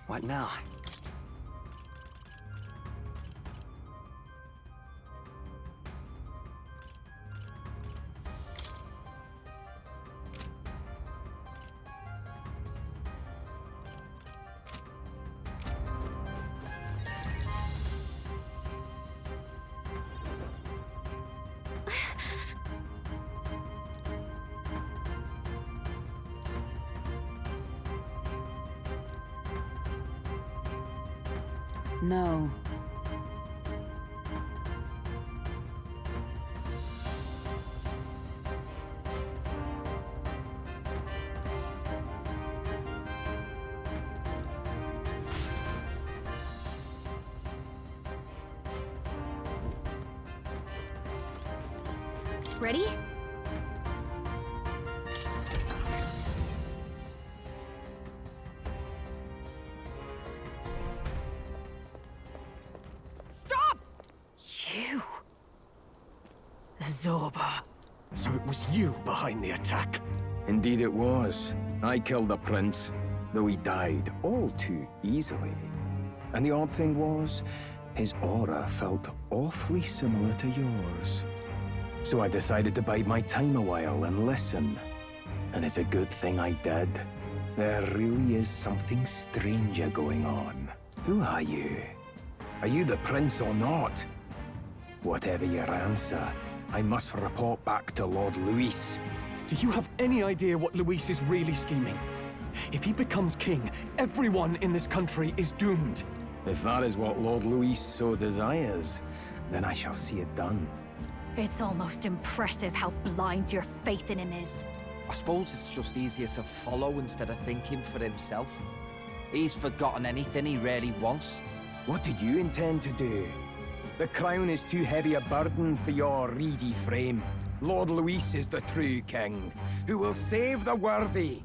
What now? No. Ready? Stop! You... Zorba. So it was you behind the attack? Indeed it was. I killed the prince, though he died all too easily. And the odd thing was, his aura felt awfully similar to yours. So I decided to bide my time a while and listen. And it's a good thing I did. There really is something stranger going on. Who are you? Are you the prince or not? Whatever your answer, I must report back to Lord Luis. Do you have any idea what Luis is really scheming? If he becomes king, everyone in this country is doomed. If that is what Lord Luis so desires, then I shall see it done. It's almost impressive how blind your faith in him is. I suppose it's just easier to follow instead of thinking for himself. He's forgotten anything he really wants. What did you intend to do? The crown is too heavy a burden for your reedy frame. Lord Luis is the true king, who will save the worthy.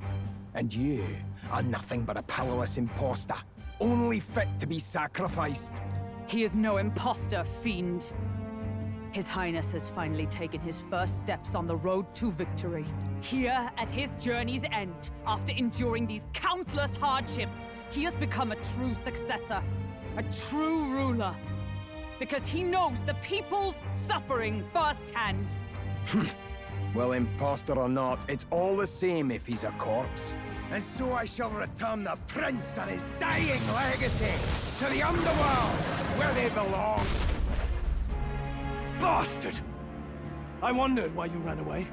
And you are nothing but a powerless imposter, only fit to be sacrificed. He is no imposter, fiend. His Highness has finally taken his first steps on the road to victory. Here, at his journey's end, after enduring these countless hardships, he has become a true successor, a true ruler. Because he knows the people's suffering firsthand. Well, imposter or not, it's all the same if he's a corpse. And so I shall return the prince and his dying legacy to the underworld, where they belong. Bastard! I wondered why you ran away.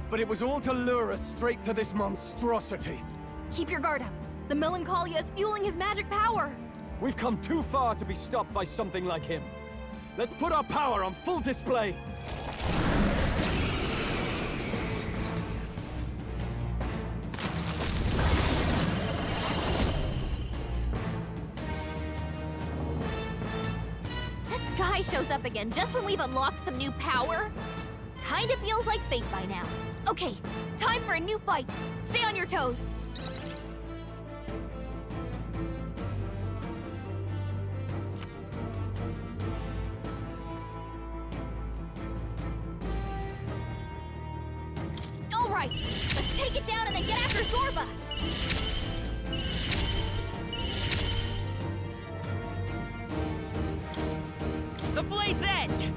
But it was all to lure us straight to this monstrosity. Keep your guard up. The Melancholia is fueling his magic power. We've come too far to be stopped by something like him. Let's put our power on full display. This guy shows up again just when we've unlocked some new power. Kinda feels like fate by now. Okay, time for a new fight. Stay on your toes. All right, let's take it down and then get after Zorba. The blade's edge!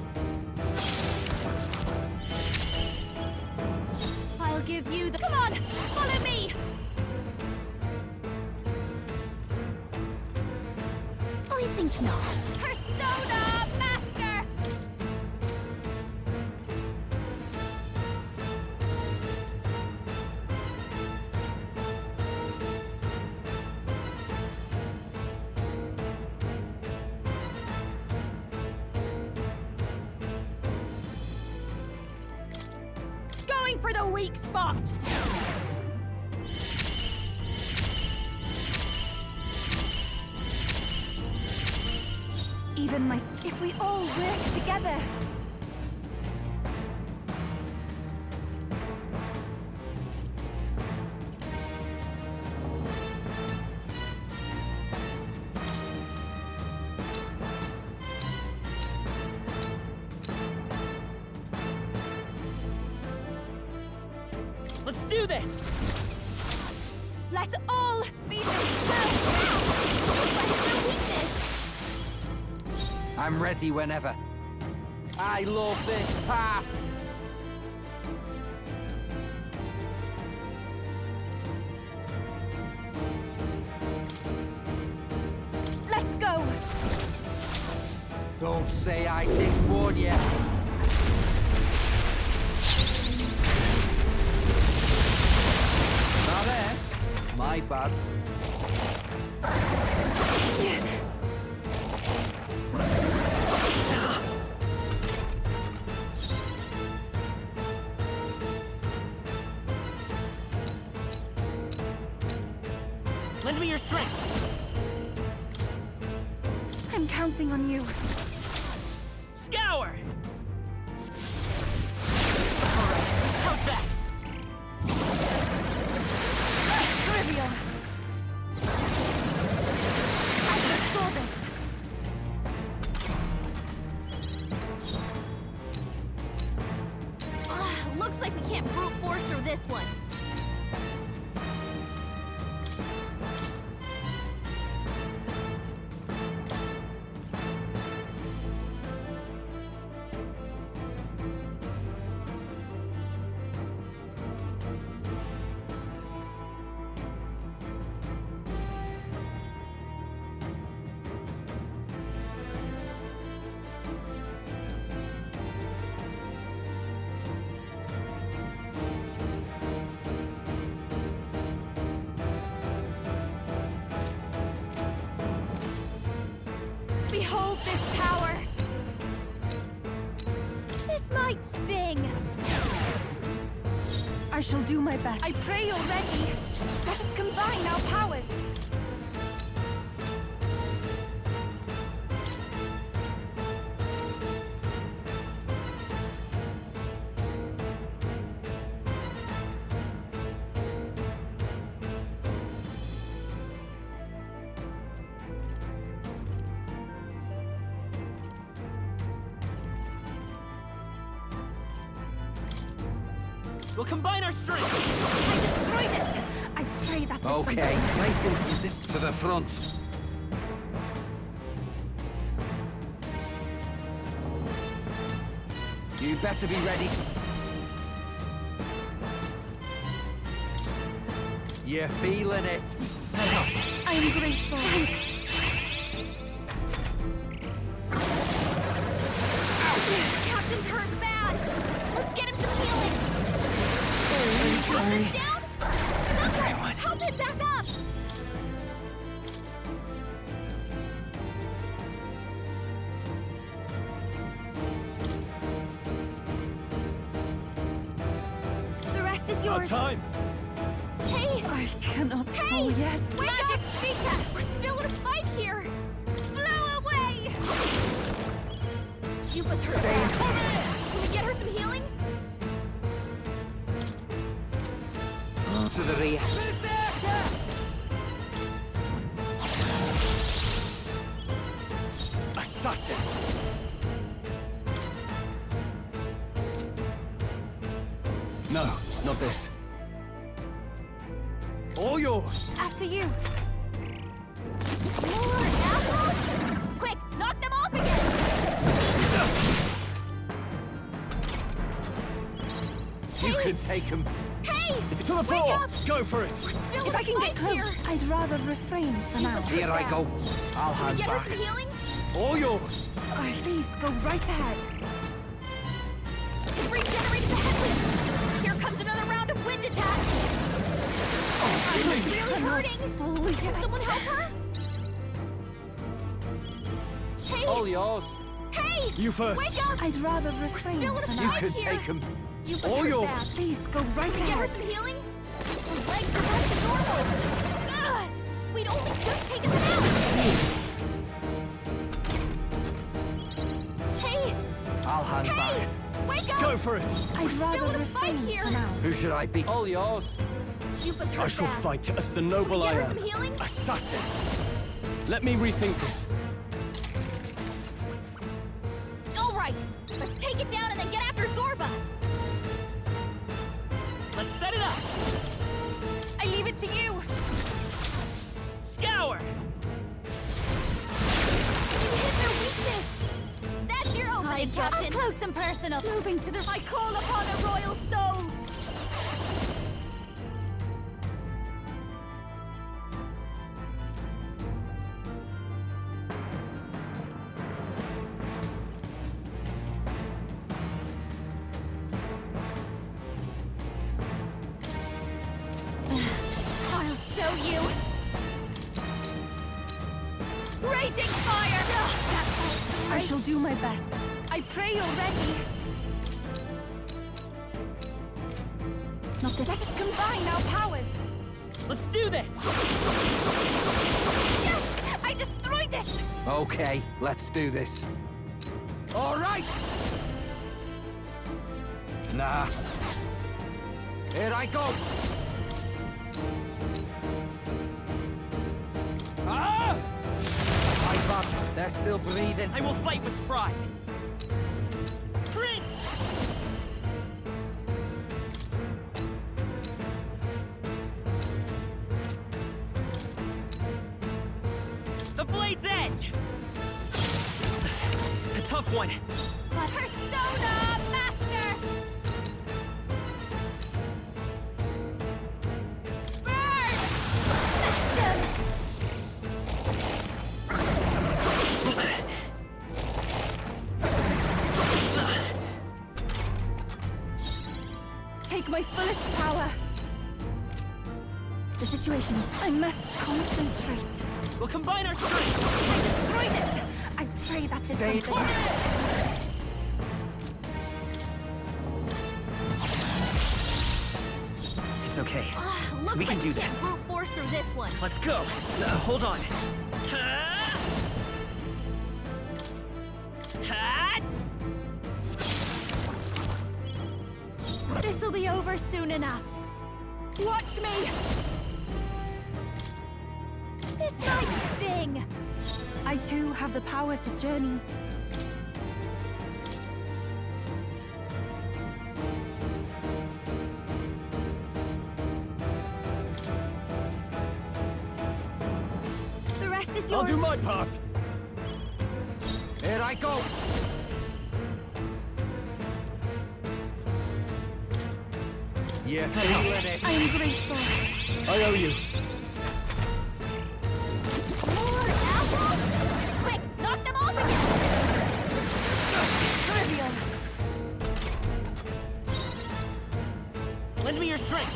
I'll give you the... Come on, follow me! I think not. Persona Master! Going for the weak spot! Even if we all work together. Let's do this! Let's all be I'm ready whenever. I love this part. Let's go! Don't say I didn't warn you. Now there's my bad. Lend me your strength. I'm counting on you. Scour! Alright, how's that? Trivial! I just saw this! Looks like we can't brute force through this one. Behold this power! This might sting. I shall do my best. I pray you're ready. Let us combine our powers. We'll combine our strength. I destroyed it! I pray that did Okay, something. placing this to the front. You better be ready. You're feeling it. I'm grateful. Thanks. Captain's hurt bad. Let's get him some healing. Hold this down. Someone, help him back up. The rest is Our yours. time! Hey, I cannot hey, fall yet. wake up, Sika. We're still in a fight here. Blow away. Yupa's hurt bad. Can we get her some healing? To the rear. Assassin! No, not this. All yours! After you. More apples? Quick, knock them off again. You can take him. Hey, To the wake floor! up. Go for it! Still If in I a can get fight close, here. I'd rather refrain for now. Here I go. I'll Can we hand get her back. some healing? All yours! Please go right ahead. We've regenerated the headwind. Here comes another round of wind attacks. I'm really hurting. Fall yet. Someone help her? Hey, All yours. hey! You first! Wake up! I'd rather refrain still in a for You now. fight. can here. take him. You've All hurt yours. bad. Please go right Can we get her ahead. some healing? Her legs are back to normal. Ugh, we'd only just taken them out. Hey, I'll hand hey! back. Wake up! Go for it! I'd still rather in a fight refrain here. for now. Who should I be? All yours. You've hurt I shall bad. fight as the Can we noble get I her am. some healing? Assassin! Let me rethink this. All right, let's take it down and then get after Zorba. Let's set it up. I leave it to you. Affirmative, Captain. Up close and personal. Moving to the... I call upon a royal soul. I'll show you. Raging fire! I shall do my best. I pray you're ready. Not that. Let us combine our powers. Let's do this! Yes! I destroyed it! Okay, let's do this. All right! Nah. Here I go! Ah! My bad, they're still breathing. I will fight with pride. Prince! The blade's edge! A tough one. Persona Master! Burn! Smash them! Take my fullest power. The situation is... I must concentrate. We'll combine our strength! I destroyed it! I pray that did Stay something. It's okay. Looks We can like do we can't this. brute force through this one. Let's go. Hold on. This'll be over soon enough. Watch me! This might sting. I too have the power to journey. The rest is I'll yours. do my part. Here I go! You're feeling it. I am grateful. I owe you. More apples! Quick, knock them off again! Trivial. Lend me your strength.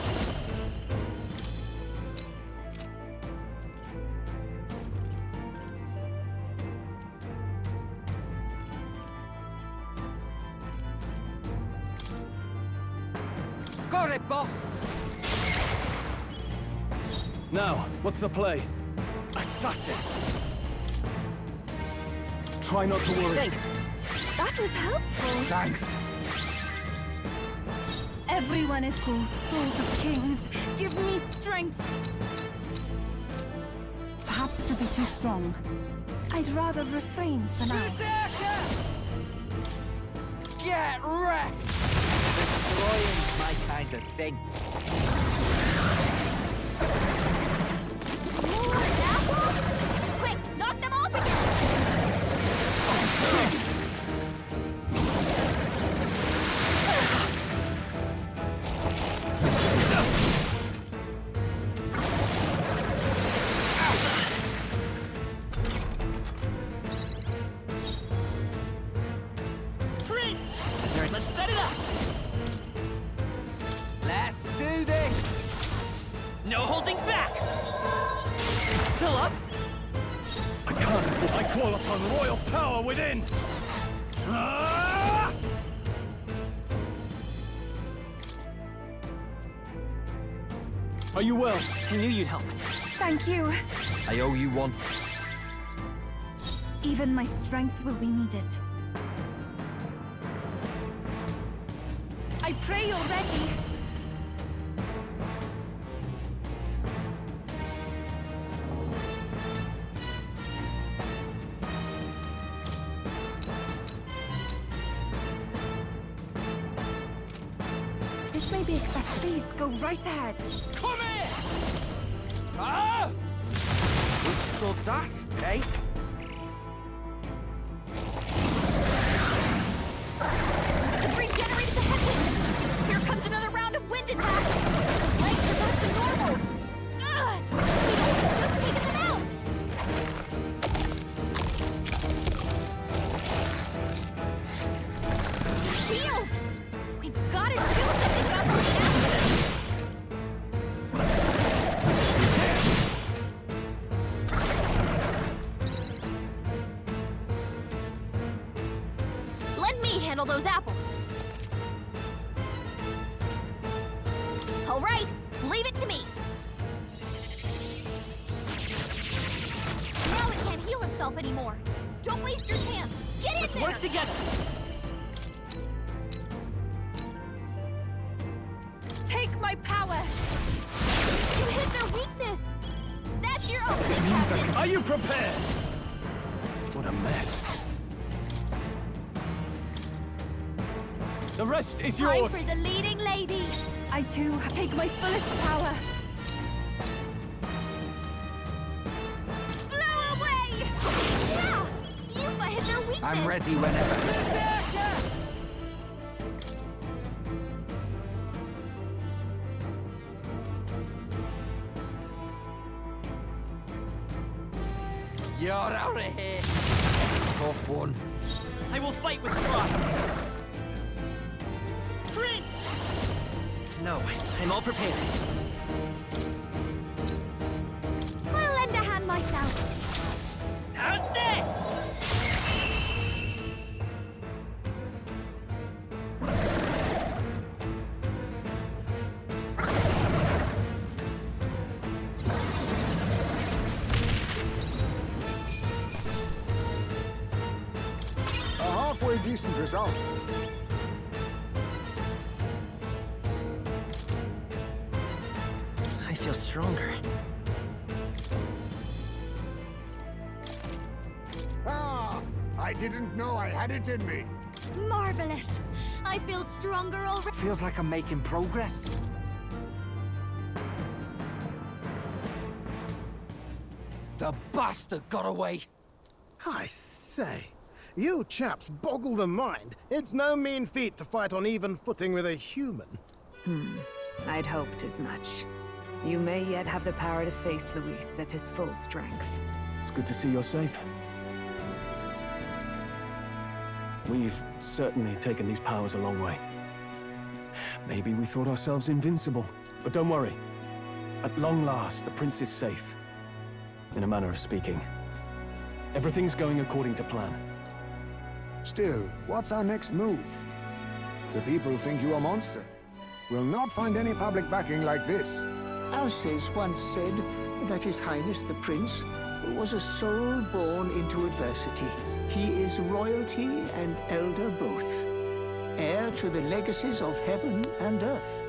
Got it, boss! Now, what's the play? Assassin! Try not to worry. Thanks. That was helpful. Thanks. Everyone is cool. Souls of kings, give me strength. Perhaps this will be too strong. I'd rather refrain for now. Get wrecked! Destroying's my kind of thing. More apples! Quick, knock them off again! Prince! Let's set it up! Let's do this! No holding back! Still up? I can't afford. I call upon royal power within. Ah! Are you well? I knew you'd help. Thank you. I owe you one. Even my strength will be needed. I pray you're ready. This may be excessive. Please go right ahead. Come here! Ah! Withstood that, eh? handle those apples. All right, leave it to me. Now it can't heal itself anymore. Don't waste your chance. Get in Let's there. work together. Take my power! You hit their weakness. That's your ultimate, Captain. Are you prepared? What a mess. The rest is Time yours. for the leading lady. I too take my fullest power. Blow away! Yeah! Yuffie hit their weakness. I'm ready whenever. You're out of here. Tough one. I will fight with pride. Prince! No, I'm all prepared. I'll lend a hand myself. How's this? A halfway decent result. I feel stronger. Ah! I didn't know I had it in me. Marvelous. I feel stronger already. Feels like I'm making progress. The bastard got away. I say, you chaps boggle the mind. It's no mean feat to fight on even footing with a human. I'd hoped as much. You may yet have the power to face Luis at his full strength. It's good to see you're safe. We've certainly taken these powers a long way. Maybe we thought ourselves invincible, but don't worry. At long last, the prince is safe. In a manner of speaking. Everything's going according to plan. Still, what's our next move? The people think you a monster. We'll not find any public backing like this. Alces once said that His Highness the Prince was a soul born into adversity. He is royalty and elder both, heir to the legacies of heaven and earth.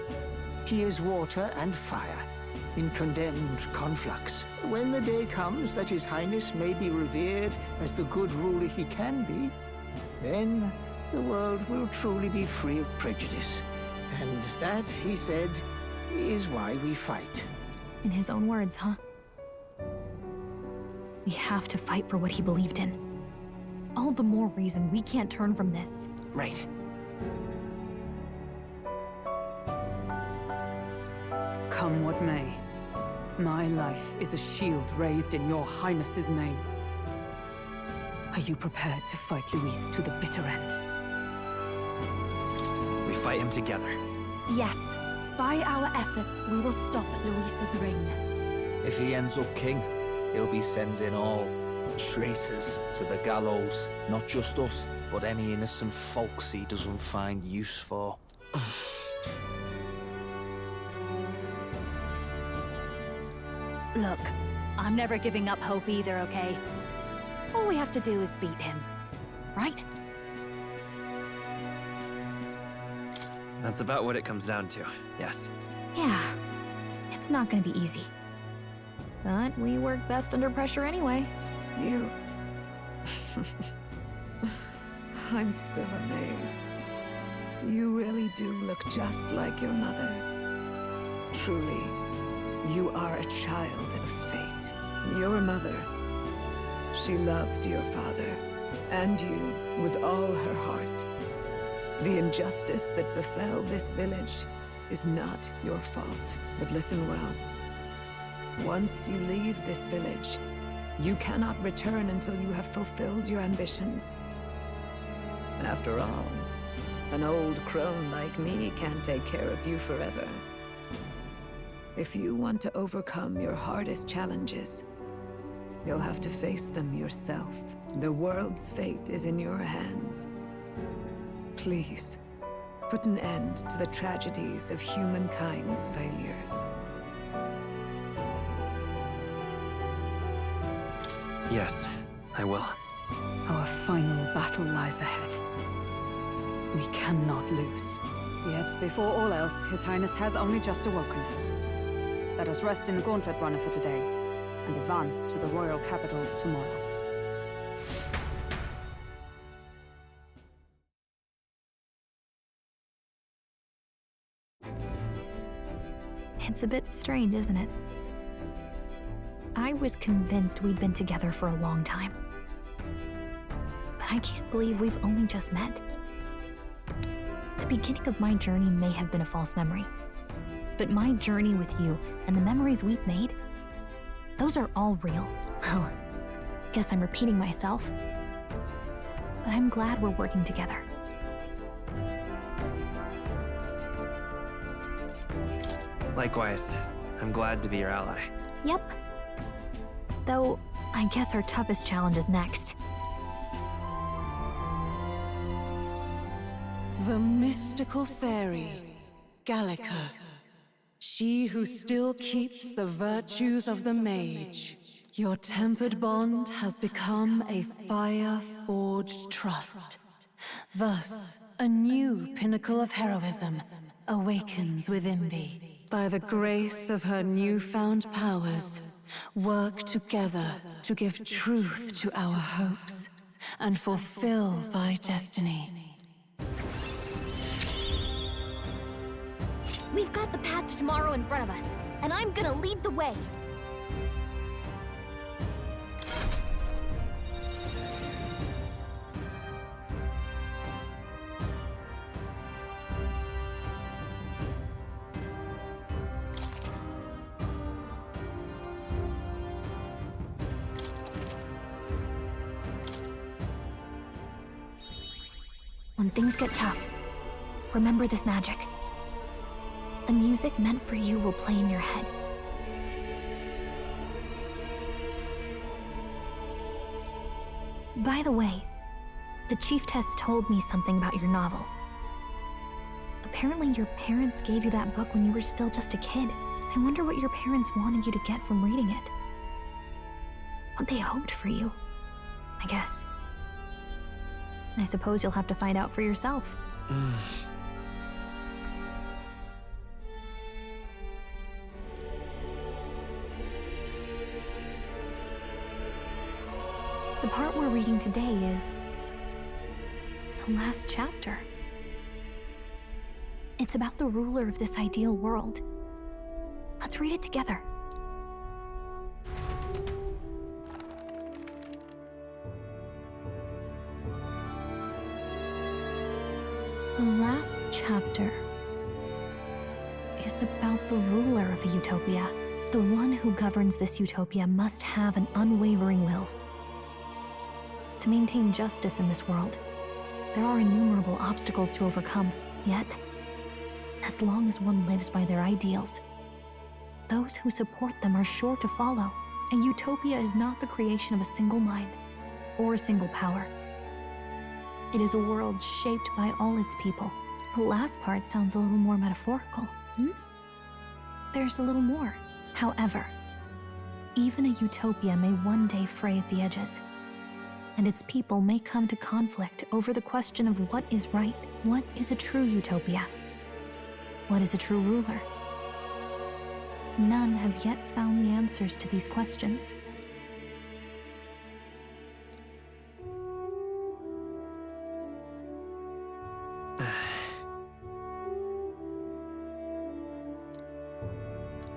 He is water and fire, in condemned conflux. When the day comes that His Highness may be revered as the good ruler he can be, then the world will truly be free of prejudice. And that, he said, is why we fight. In his own words, huh? We have to fight for what he believed in. All the more reason we can't turn from this. Right. Come what may, my life is a shield raised in your highness's name. Are you prepared to fight Luis to the bitter end? We fight him together. Yes. By our efforts, we will stop Luis's reign. If he ends up king, he'll be sending all traitors to the gallows. Not just us, but any innocent folks he doesn't find use for. Look, I'm never giving up hope either, okay? All we have to do is beat him, right? That's about what it comes down to, yes. Yeah, it's not gonna be easy. But we work best under pressure anyway. You... I'm still amazed. You really do look just like your mother. Truly, you are a child of fate. Your mother, she loved your father, and you with all her heart. The injustice that befell this village is not your fault. But listen well. Once you leave this village, you cannot return until you have fulfilled your ambitions. After all, an old crone like me can't take care of you forever. If you want to overcome your hardest challenges, you'll have to face them yourself. The world's fate is in your hands. Please, put an end to the tragedies of humankind's failures. Yes, I will. Our final battle lies ahead. We cannot lose. Yet, before all else, His Highness has only just awoken. Let us rest in the Gauntlet Runner for today, and advance to the royal capital tomorrow. It's a bit strange, isn't it? I was convinced we'd been together for a long time. But I can't believe we've only just met. The beginning of my journey may have been a false memory. But my journey with you and the memories we've made, those are all real. Well, guess I'm repeating myself. But I'm glad we're working together. Likewise, I'm glad to be your ally. Yep. Though, I guess our toughest challenge is next. The mystical fairy, Gallica. She who still keeps the virtues of the mage. Your tempered bond has become a fire-forged trust. Thus, a new pinnacle of heroism awakens within thee. By the grace of her newfound powers, work together to give truth to our hopes and fulfill thy destiny. We've got the path to tomorrow in front of us, and I'm gonna lead the way. When things get tough, remember this magic. The music meant for you will play in your head. By the way, the chiefess told me something about your novel. Apparently your parents gave you that book when you were still just a kid. I wonder what your parents wanted you to get from reading it. What they hoped for you, I guess. I suppose you'll have to find out for yourself. The part we're reading today is the last chapter. It's about the ruler of this ideal world. Let's read it together. The last chapter is about the ruler of a utopia. The one who governs this utopia must have an unwavering will. To maintain justice in this world, there are innumerable obstacles to overcome. Yet, as long as one lives by their ideals, those who support them are sure to follow. A utopia is not the creation of a single mind or a single power. It is a world shaped by all its people. The last part sounds a little more metaphorical. There's a little more. However, even a utopia may one day fray at the edges, and its people may come to conflict over the question of what is right. What is a true utopia? What is a true ruler? None have yet found the answers to these questions.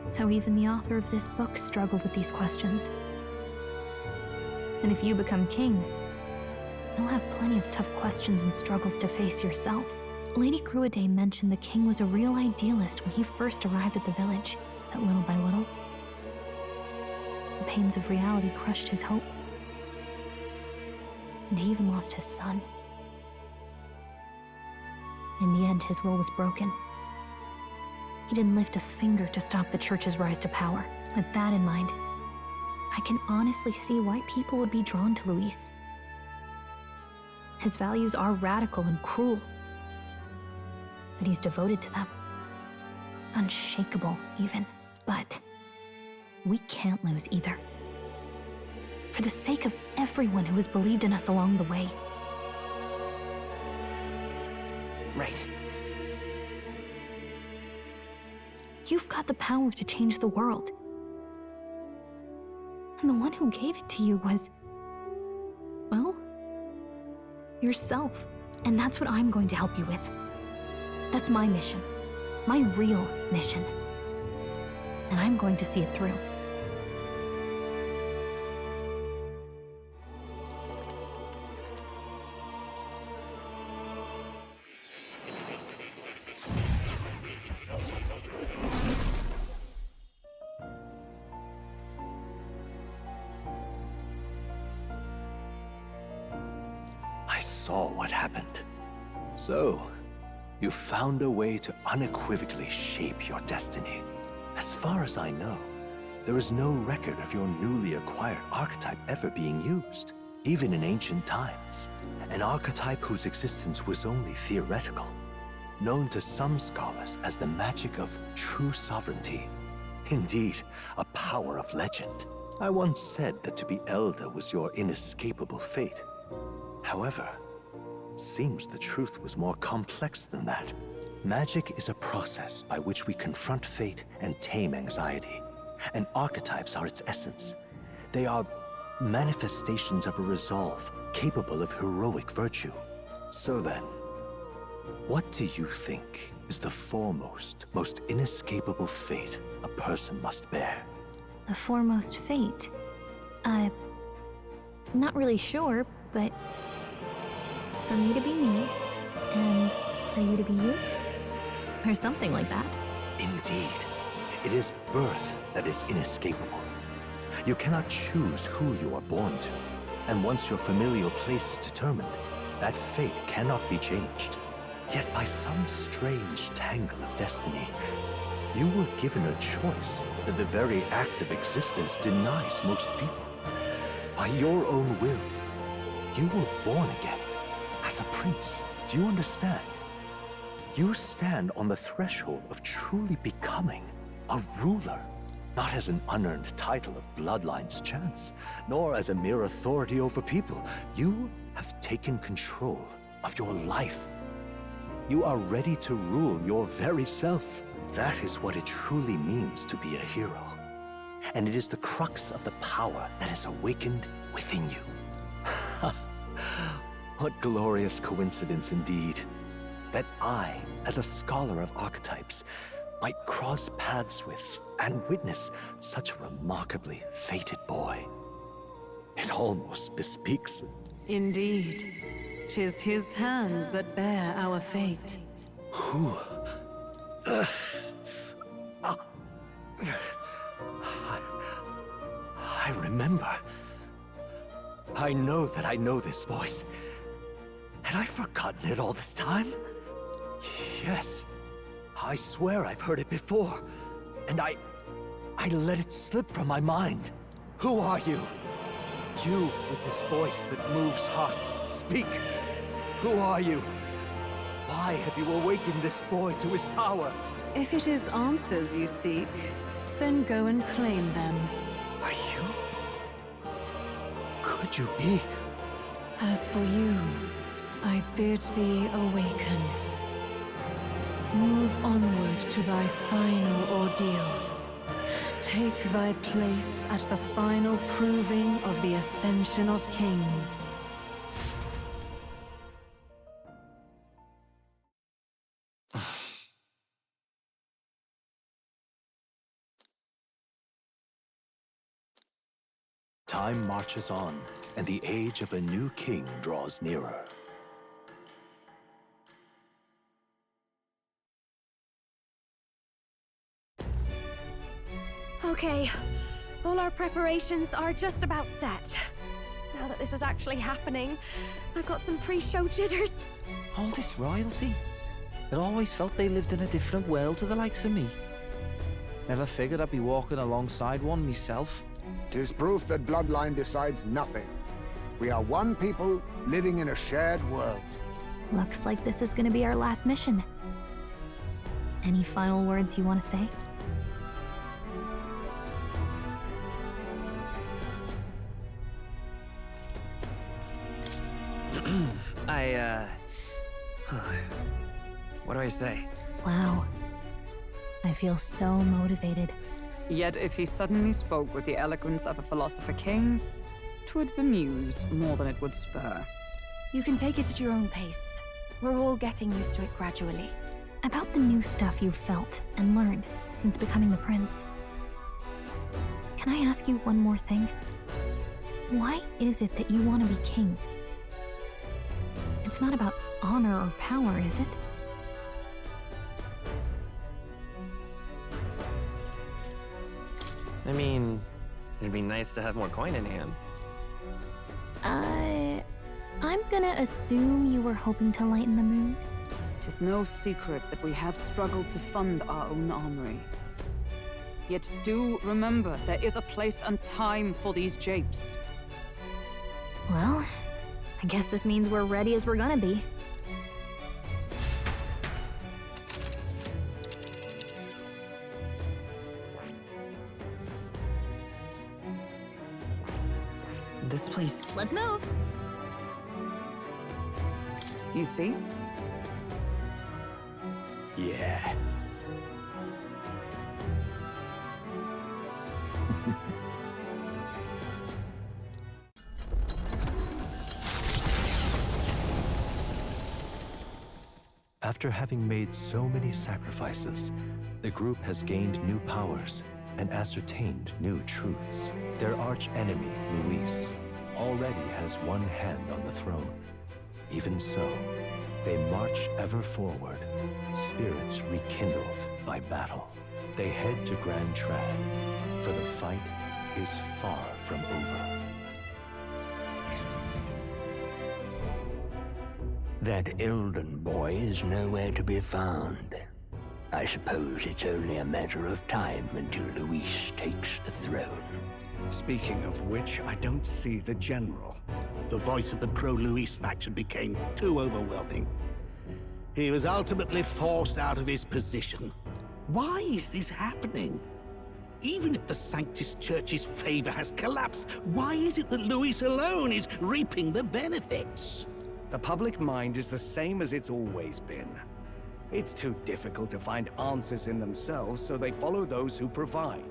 So even the author of this book struggled with these questions. And if you become king, you'll have plenty of tough questions and struggles to face yourself. Lady Gruaday mentioned the king was a real idealist when he first arrived at the village, but little by little, the pains of reality crushed his hope. And he even lost his son. In the end, his will was broken. He didn't lift a finger to stop the church's rise to power. With that in mind, I can honestly see why people would be drawn to Luis. His values are radical and cruel, that he's devoted to them. Unshakable, even. But we can't lose either. For the sake of everyone who has believed in us along the way. Right. You've got the power to change the world. And the one who gave it to you was, well, yourself. And that's what I'm going to help you with. That's my mission. My real mission. And I'm going to see it through. I saw what happened. So, you found a way to unequivocally shape your destiny. As far as I know, there is no record of your newly acquired archetype ever being used, even in ancient times. An archetype whose existence was only theoretical, known to some scholars as the magic of true sovereignty. Indeed, a power of legend. I once said that to be Elder was your inescapable fate. However, it seems the truth was more complex than that. Magic is a process by which we confront fate and tame anxiety. And archetypes are its essence. They are manifestations of a resolve capable of heroic virtue. So then, what do you think is the foremost, most inescapable fate a person must bear? The foremost fate? Not really sure, but for me to be me, and for you to be you? Or something like that. Indeed. It is birth that is inescapable. You cannot choose who you are born to. And once your familial place is determined, that fate cannot be changed. Yet by some strange tangle of destiny, you were given a choice that the very act of existence denies most people. By your own will, you were born again as a prince. Do you understand? You stand on the threshold of truly becoming a ruler, not as an unearned title of bloodline's chance, nor as a mere authority over people. You have taken control of your life. You are ready to rule your very self. That is what it truly means to be a hero. And it is the crux of the power that is awakened within you. What glorious coincidence indeed, that I, as a scholar of archetypes, might cross paths with and witness such a remarkably fated boy. It almost bespeaks. Indeed. 'Tis his hands that bear our fate. Who? I remember. I know that I know this voice. Had I forgotten it all this time? Yes. I swear I've heard it before. And I let it slip from my mind. Who are you? You with this voice that moves hearts. Speak. Who are you? Why have you awakened this boy to his power? If it is answers you seek, then go and claim them. Are you? Could you be? As for you, I bid thee awaken. Move onward to thy final ordeal. Take thy place at the final proving of the Ascension of Kings. Time marches on, and the age of a new king draws nearer. Okay, all our preparations are just about set. Now that this is actually happening, I've got some pre-show jitters. All this royalty? I always felt they lived in a different world to the likes of me. Never figured I'd be walking alongside one myself. 'Tis proof that bloodline decides nothing. We are one people living in a shared world. Looks like this is gonna be our last mission. Any final words you want to say? What do I say? Wow. I feel so motivated. Yet if he suddenly spoke with the eloquence of a philosopher king, 'twould bemuse more than it would spur. You can take it at your own pace. We're all getting used to it gradually. About the new stuff you've felt and learned since becoming the prince. Can I ask you one more thing? Why is it that you want to be king? It's not about honor or power, is it? I mean, it'd be nice to have more coin in hand. I'm gonna assume you were hoping to lighten the mood. 'Tis no secret that we have struggled to fund our own armory. Yet do remember, there is a place and time for these japes. Well, I guess this means we're ready as we're gonna be. This place... Let's move! You see? Yeah. After having made so many sacrifices, the group has gained new powers and ascertained new truths. Their arch-enemy, Luis, already has one hand on the throne. Even so, they march ever forward, spirits rekindled by battle. They head to Grand Trad, for the fight is far from over. That Elden boy is nowhere to be found. I suppose it's only a matter of time until Luis takes the throne. Speaking of which, I don't see the general. The voice of the pro-Luis faction became too overwhelming. He was ultimately forced out of his position. Why is this happening? Even if the Sanctus Church's favor has collapsed, why is it that Luis alone is reaping the benefits? The public mind is the same as it's always been. It's too difficult to find answers in themselves, so they follow those who provide.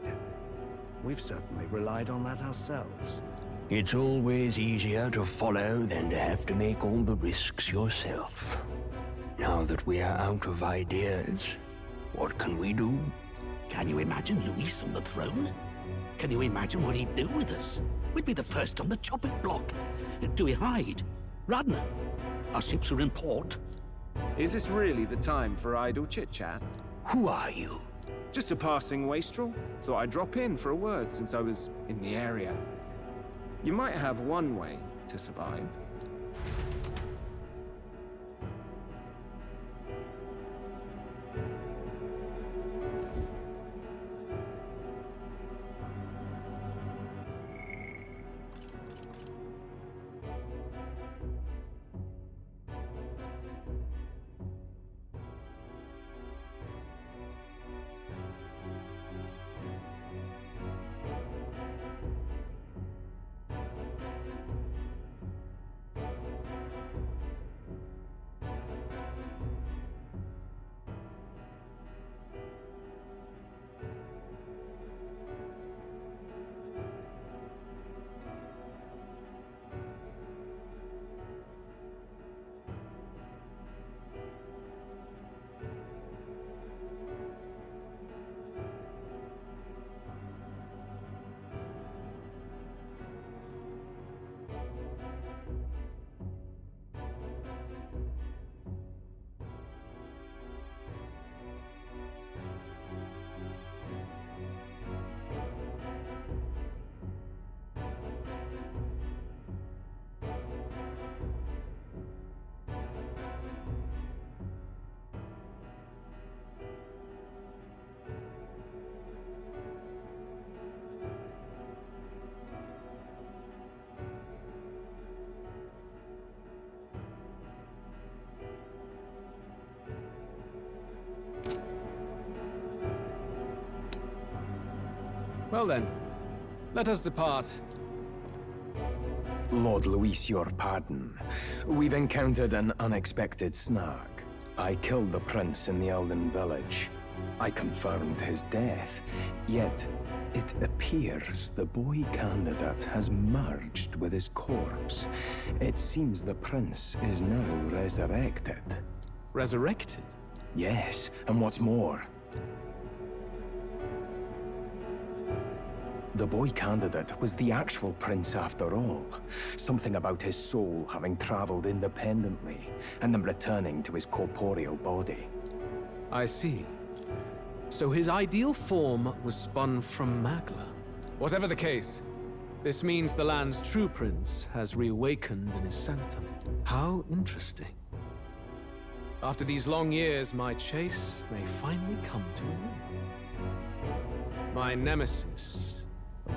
We've certainly relied on that ourselves. It's always easier to follow than to have to make all the risks yourself. Now that we are out of ideas, what can we do? Can you imagine Luis on the throne? Can you imagine what he'd do with us? We'd be the first on the chopping block. Do we hide? Run? Our ships are in port. Is this really the time for idle chit-chat? Who are you? Just a passing wastrel. Thought I'd drop in for a word since I was in the area. You might have one way to survive. Well then, let us depart. Lord Luis, your pardon. We've encountered an unexpected snag. I killed the prince in the Elden village. I confirmed his death, yet it appears the boy candidate has merged with his corpse. It seems the prince is now resurrected. Resurrected? Yes, and what's more, the boy candidate was the actual prince after all. Something about his soul having traveled independently, and then returning to his corporeal body. I see. So his ideal form was spun from Magla. Whatever the case, this means the land's true prince has reawakened in his sanctum. How interesting. After these long years, my chase may finally come to an end. My nemesis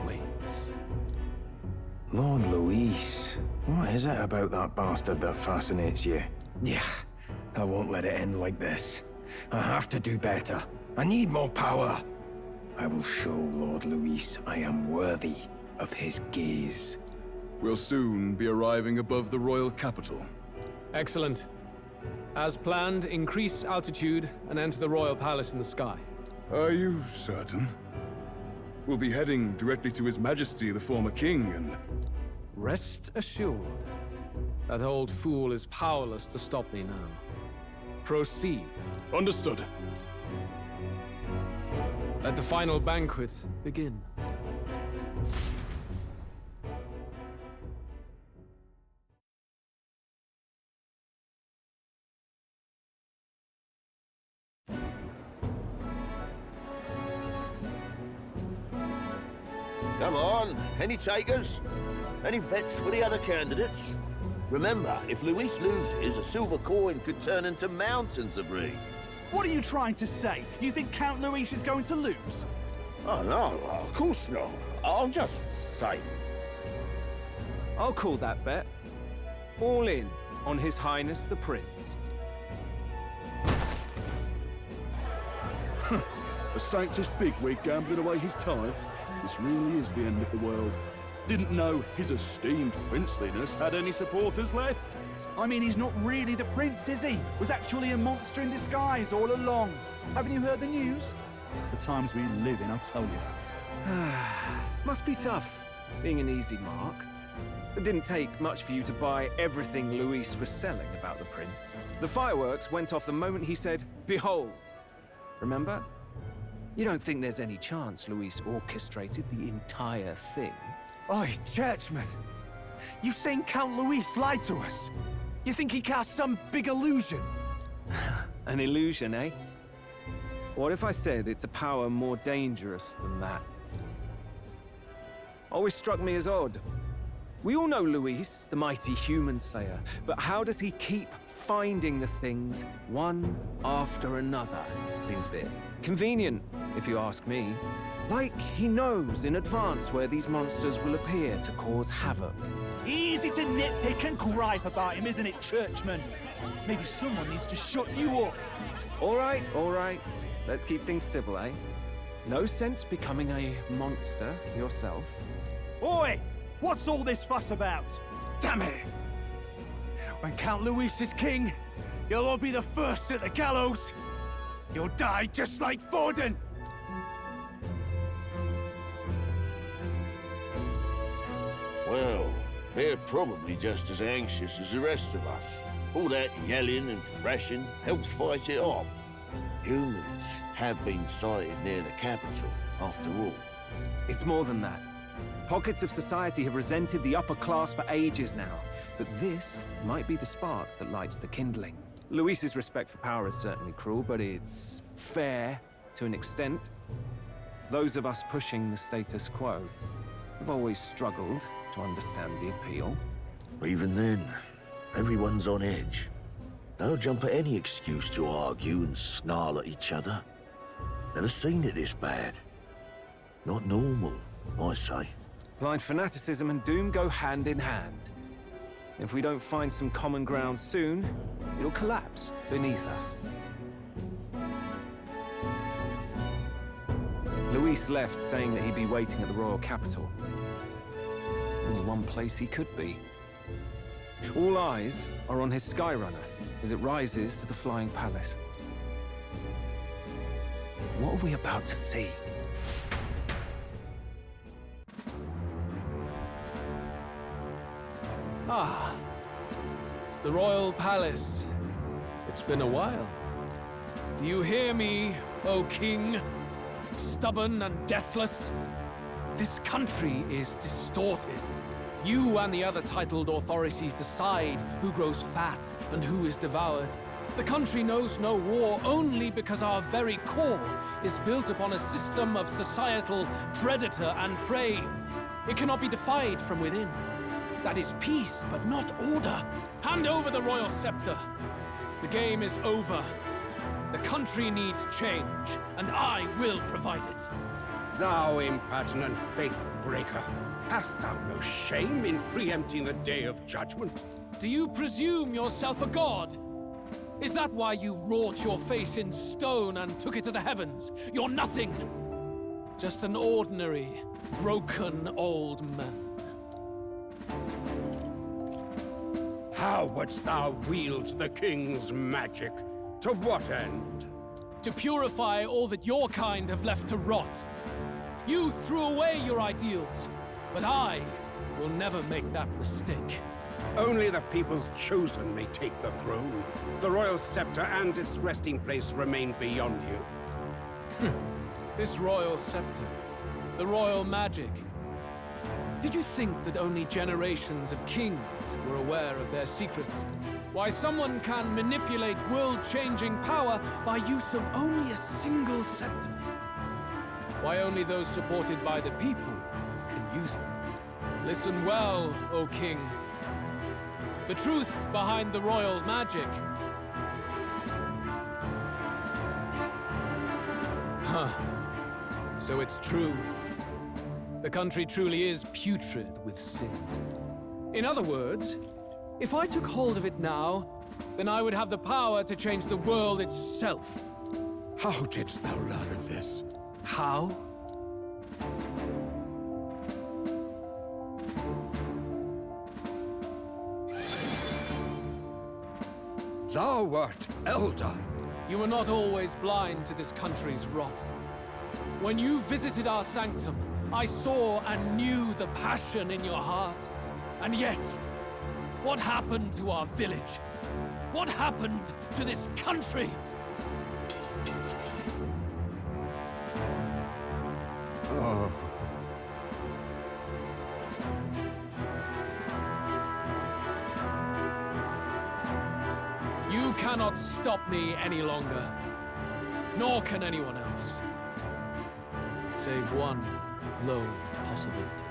awaits. Lord Luis, what is it about that bastard that fascinates you? Yeah, I won't let it end like this. I have to do better. I need more power. I will show Lord Luis I am worthy of his gaze. We'll soon be arriving above the royal capital. Excellent. As planned, increase altitude and enter the royal palace in the sky. Are you certain? We'll be heading directly to His Majesty, the former king, and... Rest assured, that old fool is powerless to stop me now. Proceed. Understood. Let the final banquet begin. Come on, any takers? Any bets for the other candidates? Remember, if Luis loses, a silver coin could turn into mountains of Reef. What are you trying to say? You think Count Luis is going to lose? Oh, no, of course not. I'm just saying. I'll call that bet. All in on His Highness the Prince. A Sanctus bigwig gambling away his tithes? This really is the end of the world. Didn't know his esteemed princeliness had any supporters left. I mean, he's not really the prince, is he? Was actually a monster in disguise all along. Haven't you heard the news? The times we live in, I'll tell you. Must be tough, being an easy mark. It didn't take much for you to buy everything Luis was selling about the prince. The fireworks went off the moment he said, "Behold." Remember? You don't think there's any chance Luis orchestrated the entire thing? Oi, churchman! You've seen Count Luis lie to us? You think he cast some big illusion? An illusion, eh? What if I said it's a power more dangerous than that? Always struck me as odd. We all know Luis, the mighty human slayer, but how does he keep finding the things one after another? Seems a bit convenient, if you ask me. Like he knows in advance where these monsters will appear to cause havoc. Easy to nitpick and gripe about him, isn't it, churchman? Maybe someone needs to shut you up. All right. Let's keep things civil, eh? No sense becoming a monster yourself. Oi! What's all this fuss about? Damn it! When Count Luis is king, you'll all be the first at the gallows. You'll die just like Forden. Well, they're probably just as anxious as the rest of us. All that yelling and thrashing helps fight it off. Humans have been sighted near the capital, after all. It's more than that. Pockets of society have resented the upper class for ages now, but this might be the spark that lights the kindling. Luis's respect for power is certainly cruel, but it's fair to an extent. Those of us pushing the status quo have always struggled to understand the appeal. Even then, everyone's on edge. They'll jump at any excuse to argue and snarl at each other. Never seen it this bad. Not normal, I say. Blind fanaticism and doom go hand in hand. If we don't find some common ground soon, it'll collapse beneath us. Luis Luis left saying that he'd be waiting at the royal capital. Only one place he could be. All eyes are on his Skyrunner as it rises to the flying palace. What are we about to see? Ah, the royal palace. It's been a while. Do you hear me, O king? Stubborn and deathless? This country is distorted. You and the other titled authorities decide who grows fat and who is devoured. The country knows no war only because our very core is built upon a system of societal predator and prey. It cannot be defied from within. That is peace, but not order. Hand over the royal scepter. The game is over. The country needs change, and I will provide it. Thou impertinent faith breaker, hast thou no shame in preempting the day of judgment? Do you presume yourself a god? Is that why you wrought your face in stone and took it to the heavens? You're nothing. Just an ordinary, broken old man. How wouldst thou wield the king's magic? To what end? To purify all that your kind have left to rot. You threw away your ideals, but I will never make that mistake. Only the people's chosen may take the throne. The royal scepter and its resting place remain beyond you. This royal scepter, the royal magic. Did you think that only generations of kings were aware of their secrets? Why someone can manipulate world-changing power by use of only a single scepter? Why only those supported by the people can use it? Listen well, O king. The truth behind the royal magic. Huh. So it's true. The country truly is putrid with sin. In other words, if I took hold of it now, then I would have the power to change the world itself. How didst thou learn of this? How? Thou wert elder. You were not always blind to this country's rot. When you visited our sanctum, I saw and knew the passion in your heart. And yet, what happened to our village? What happened to this country? Oh. You cannot stop me any longer. Nor can anyone else. Save one lone possibility.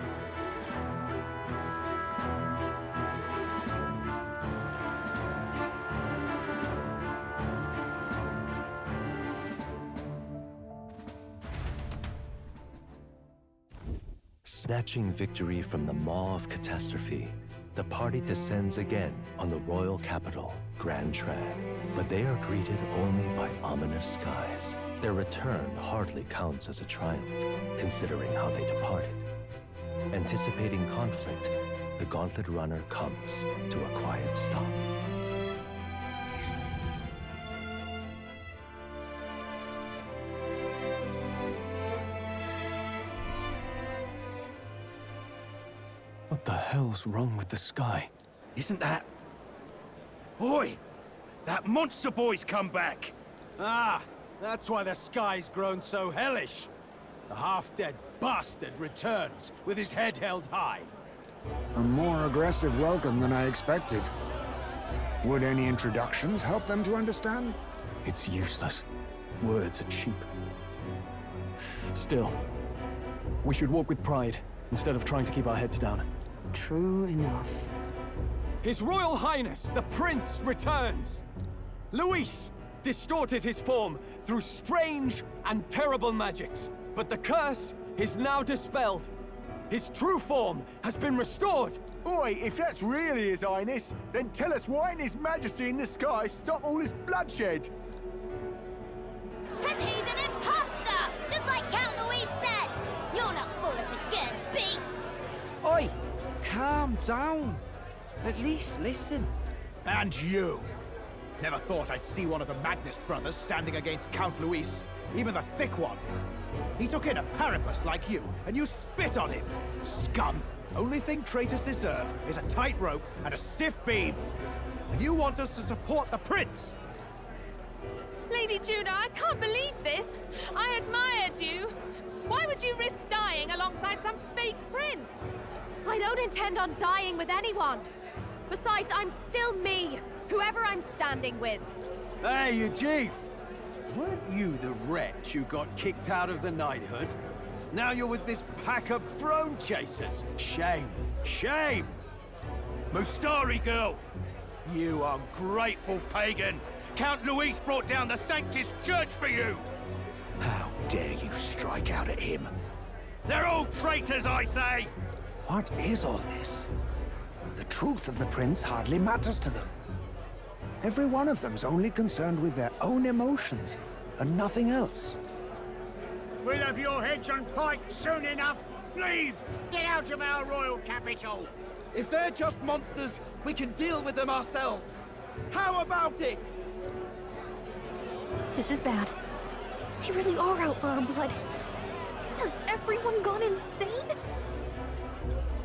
Snatching victory from the maw of catastrophe, the party descends again on the royal capital, Grand Tran. But they are greeted only by ominous skies. Their return hardly counts as a triumph, considering how they departed. Anticipating conflict, the Gauntlet Runner comes to a quiet stop. What the hell's wrong with the sky? Isn't that... Oi! That monster boy's come back! Ah, that's why the sky's grown so hellish. The half-dead bastard returns with his head held high. A more aggressive welcome than I expected. Would any introductions help them to understand? It's useless. Words are cheap. Still, we should walk with pride, instead of trying to keep our heads down. True enough. His Royal Highness, the Prince, returns! Luis distorted his form through strange and terrible magics, but the curse is now dispelled. His true form has been restored! Oi, if that's really His Highness, then tell us why didn't His Majesty in the sky stop all this bloodshed? 'Cause he's an imposter! Just like Count Luis said! down. At least listen. And you! Never thought I'd see one of the Magnus brothers standing against Count Luis, even the thick one. He took in a Paripus like you, and you spit on him! Scum! Only thing traitors deserve is a tight rope and a stiff beam. And you want us to support the prince! Lady Judah, I can't believe this! I admired you! Why would you risk dying alongside some fake prince? I don't intend on dying with anyone. Besides, I'm still me, whoever I'm standing with. Hey, you chief! Weren't you the wretch who got kicked out of the knighthood? Now you're with this pack of throne chasers. Shame. Shame! Mustari girl! You ungrateful pagan! Count Luis brought down the Sanctus Church for you! How dare you strike out at him? They're all traitors, I say! What is all this? The truth of the prince hardly matters to them. Every one of them's only concerned with their own emotions, and nothing else. We'll have your heads on pike soon enough. Leave! Get out of our royal capital! If they're just monsters, we can deal with them ourselves. How about it? This is bad. They really are out for our blood. Has everyone gone insane?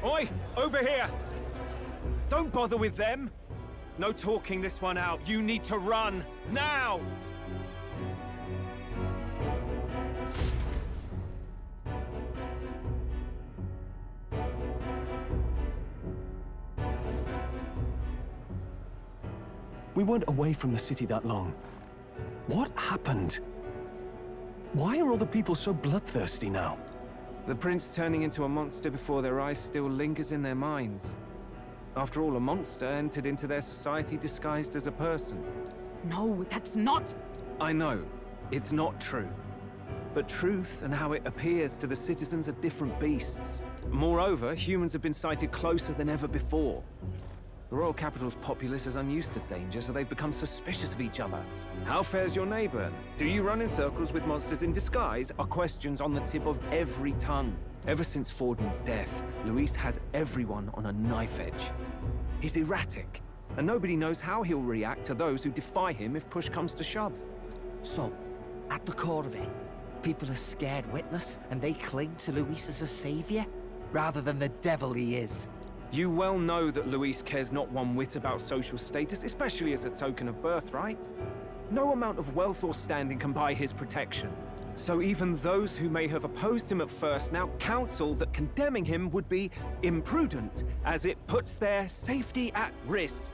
Oi, over here! Don't bother with them. No talking this one out. You need to run, now! We weren't away from the city that long. What happened? Why are all the people so bloodthirsty now? The prince turning into a monster before their eyes still lingers in their minds. After all, a monster entered into their society disguised as a person. No, that's not... I know, it's not true. But truth and how it appears to the citizens are different beasts. Moreover, humans have been sighted closer than ever before. The royal capital's populace is unused to danger, so they've become suspicious of each other. How fares your neighbor? Do you run in circles with monsters in disguise? Are questions on the tip of every tongue. Ever since Forden's death, Luis has everyone on a knife edge. He's erratic, and nobody knows how he'll react to those who defy him if push comes to shove. So, at the core of it, people are scared witless, and they cling to Luis as a savior, rather than the devil he is. You well know that Luis cares not one whit about social status, especially as a token of birthright. No amount of wealth or standing can buy his protection. So even those who may have opposed him at first now counsel that condemning him would be imprudent, as it puts their safety at risk.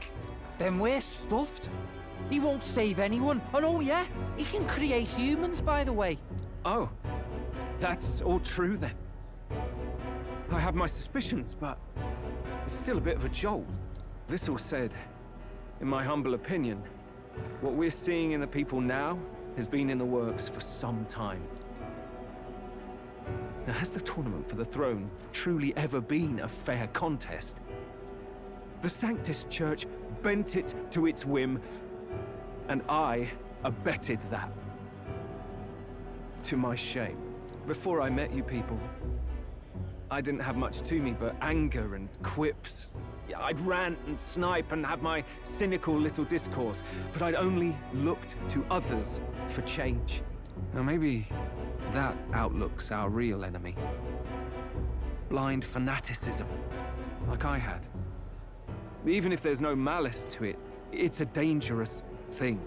Then we're stuffed. He won't save anyone, and oh yeah, he can create humans, by the way. Oh, that's all true then. I have my suspicions, but it's still a bit of a jolt. This all said, in my humble opinion, what we're seeing in the people now has been in the works for some time. Now, has the tournament for the throne truly ever been a fair contest? The Sanctus Church bent it to its whim, and I abetted that. To my shame. Before I met you people, I didn't have much to me but anger and quips. I'd rant and snipe and have my cynical little discourse, but I'd only looked to others for change. Now maybe that outlook's our real enemy. Blind fanaticism, like I had. Even if there's no malice to it, it's a dangerous thing.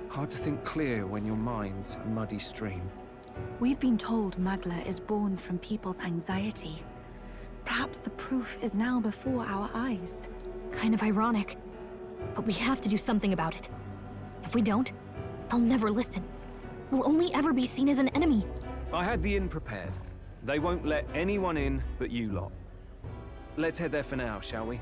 Hard to think clear when your mind's a muddy stream. We've been told Magla is born from people's anxiety. Perhaps the proof is now before our eyes. Kind of ironic. But we have to do something about it. If we don't, they'll never listen. We'll only ever be seen as an enemy. I had the inn prepared. They won't let anyone in but you lot. Let's head there for now, shall we?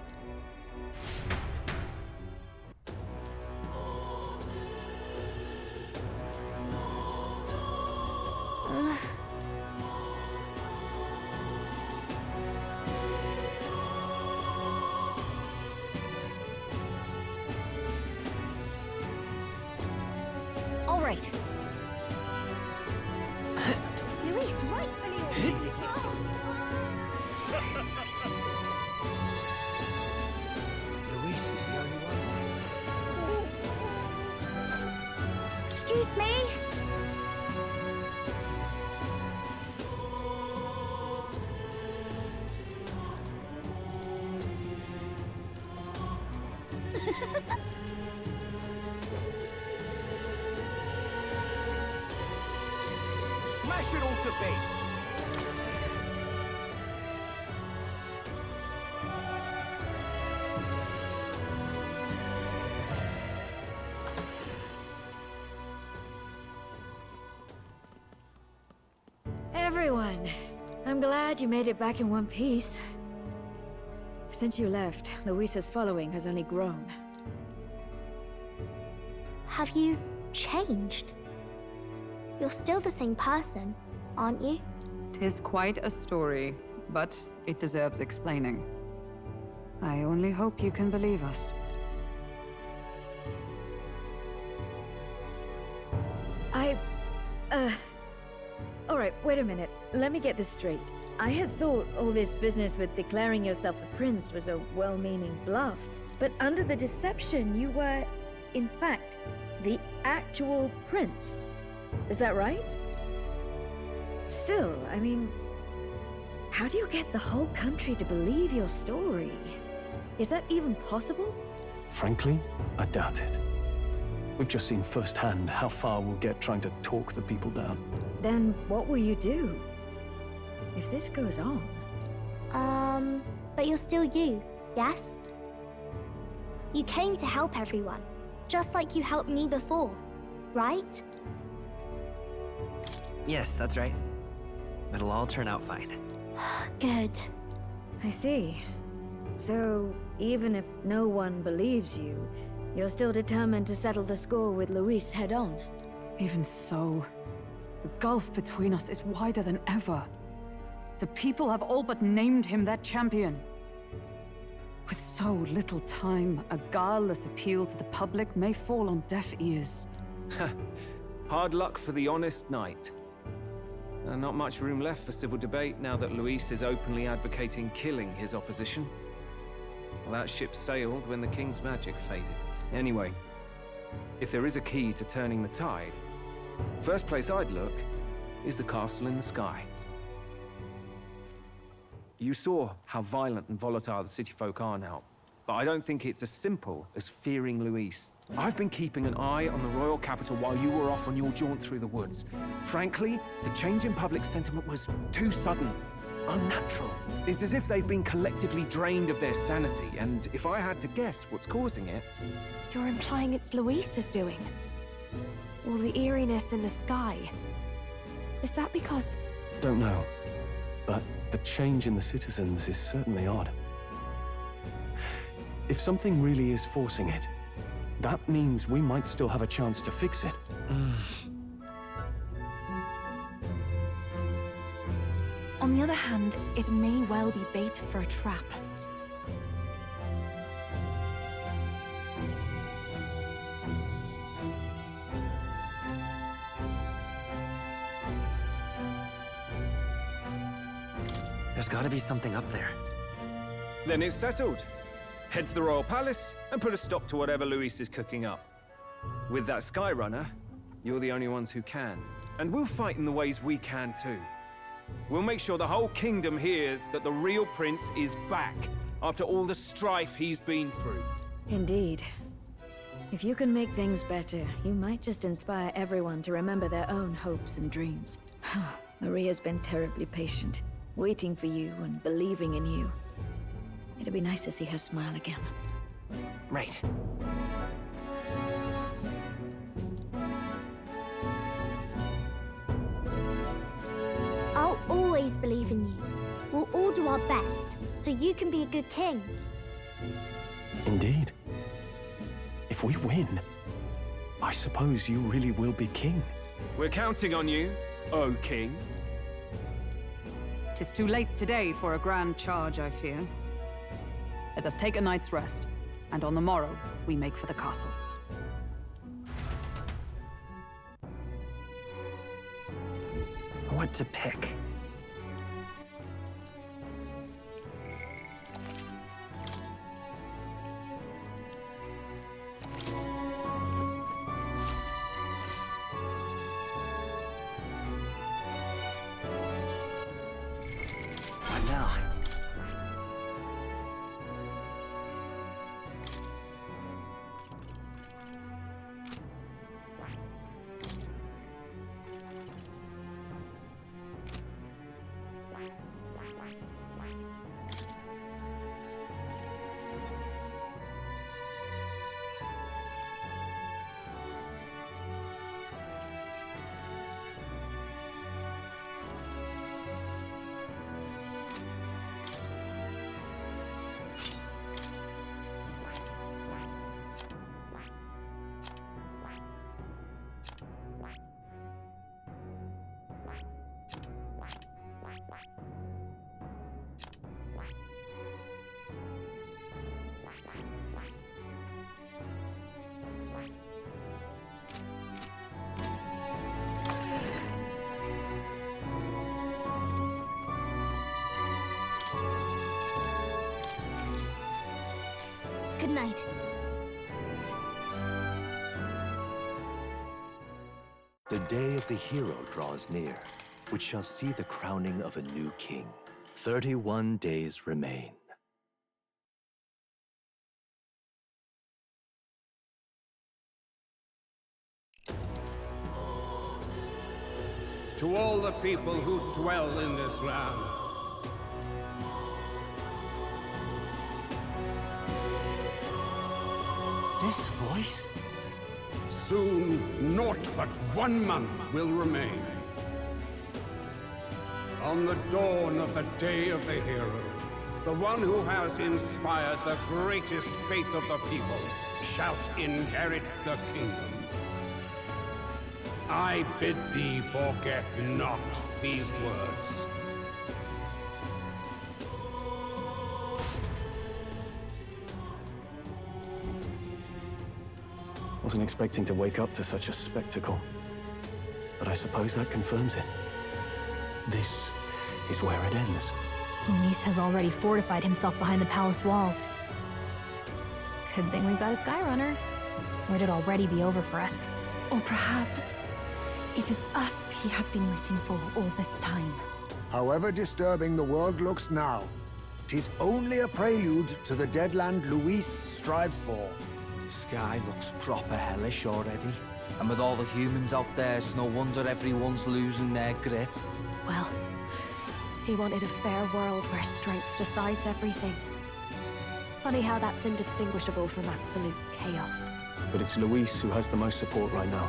All right. Luis, right, Excuse me? Smash it all to bits! Everyone, I'm glad you made it back in one piece. Since you left, Luisa's following has only grown. Have you changed? You're still the same person, aren't you? 'Tis quite a story, but it deserves explaining. I only hope you can believe us. Alright, wait a minute. Let me get this straight. I had thought all this business with declaring yourself the prince was a well-meaning bluff. But under the deception, you were, in fact, the actual prince. Is that right? Still, I mean, how do you get the whole country to believe your story? Is that even possible? Frankly, I doubt it. We've just seen firsthand how far we'll get trying to talk the people down. Then what will you do? If this goes on... But you're still you, yes? You came to help everyone, just like you helped me before, right? Yes, that's right. It'll all turn out fine. Good. I see. So, even if no one believes you, you're still determined to settle the score with Luis head-on? Even so, the gulf between us is wider than ever. The people have all but named him their champion. With so little time, a guileless appeal to the public may fall on deaf ears. Hard luck for the honest knight. Not much room left for civil debate now that Luis is openly advocating killing his opposition. Well, that ship sailed when the king's magic faded. Anyway, if there is a key to turning the tide, first place I'd look is the castle in the sky. You saw how violent and volatile the city folk are now, but I don't think it's as simple as fearing Luis. I've been keeping an eye on the royal capital while you were off on your jaunt through the woods. Frankly, the change in public sentiment was too sudden, unnatural. It's as if they've been collectively drained of their sanity, and if I had to guess what's causing it... You're implying it's Luis's doing? All the eeriness in the sky. Is that because... Don't know, but the change in the citizens is certainly odd. If something really is forcing it, that means we might still have a chance to fix it. On the other hand, it may well be bait for a trap. There's gotta be something up there. Then it's settled. Head to the royal palace and put a stop to whatever Luis is cooking up. With that Skyrunner, you're the only ones who can. And we'll fight in the ways we can too. We'll make sure the whole kingdom hears that the real prince is back after all the strife he's been through. Indeed. If you can make things better, you might just inspire everyone to remember their own hopes and dreams. Maria's been terribly patient, waiting for you and believing in you. It'd be nice to see her smile again. Right. I'll always believe in you. We'll all do our best, so you can be a good king. Indeed. If we win, I suppose you really will be king. We're counting on you, O king. 'Tis too late today for a grand charge, I fear. Let us take a night's rest, and on the morrow, we make for the castle. What to pick? night. The day of the hero draws near, which shall see the crowning of a new king. 31 days remain. To all the people who dwell in this land, This voice? soon naught but 1 month will remain. On the dawn of the day of the hero, the one who has inspired the greatest faith of the people shalt inherit the kingdom. I bid thee forget not these words. Wasn't expecting to wake up to such a spectacle, but I suppose that confirms it. This is where it ends. Luis has already fortified himself behind the palace walls. Good thing we've got a Skyrunner, or it'd already be over for us. Or perhaps it is us he has been waiting for all this time. However disturbing the world looks now, 'tis only a prelude to the deadland Luis strives for. Sky looks proper hellish already. And with all the humans out there, it's no wonder everyone's losing their grip. Well, he wanted a fair world where strength decides everything. Funny how that's indistinguishable from absolute chaos. But it's Luis who has the most support right now.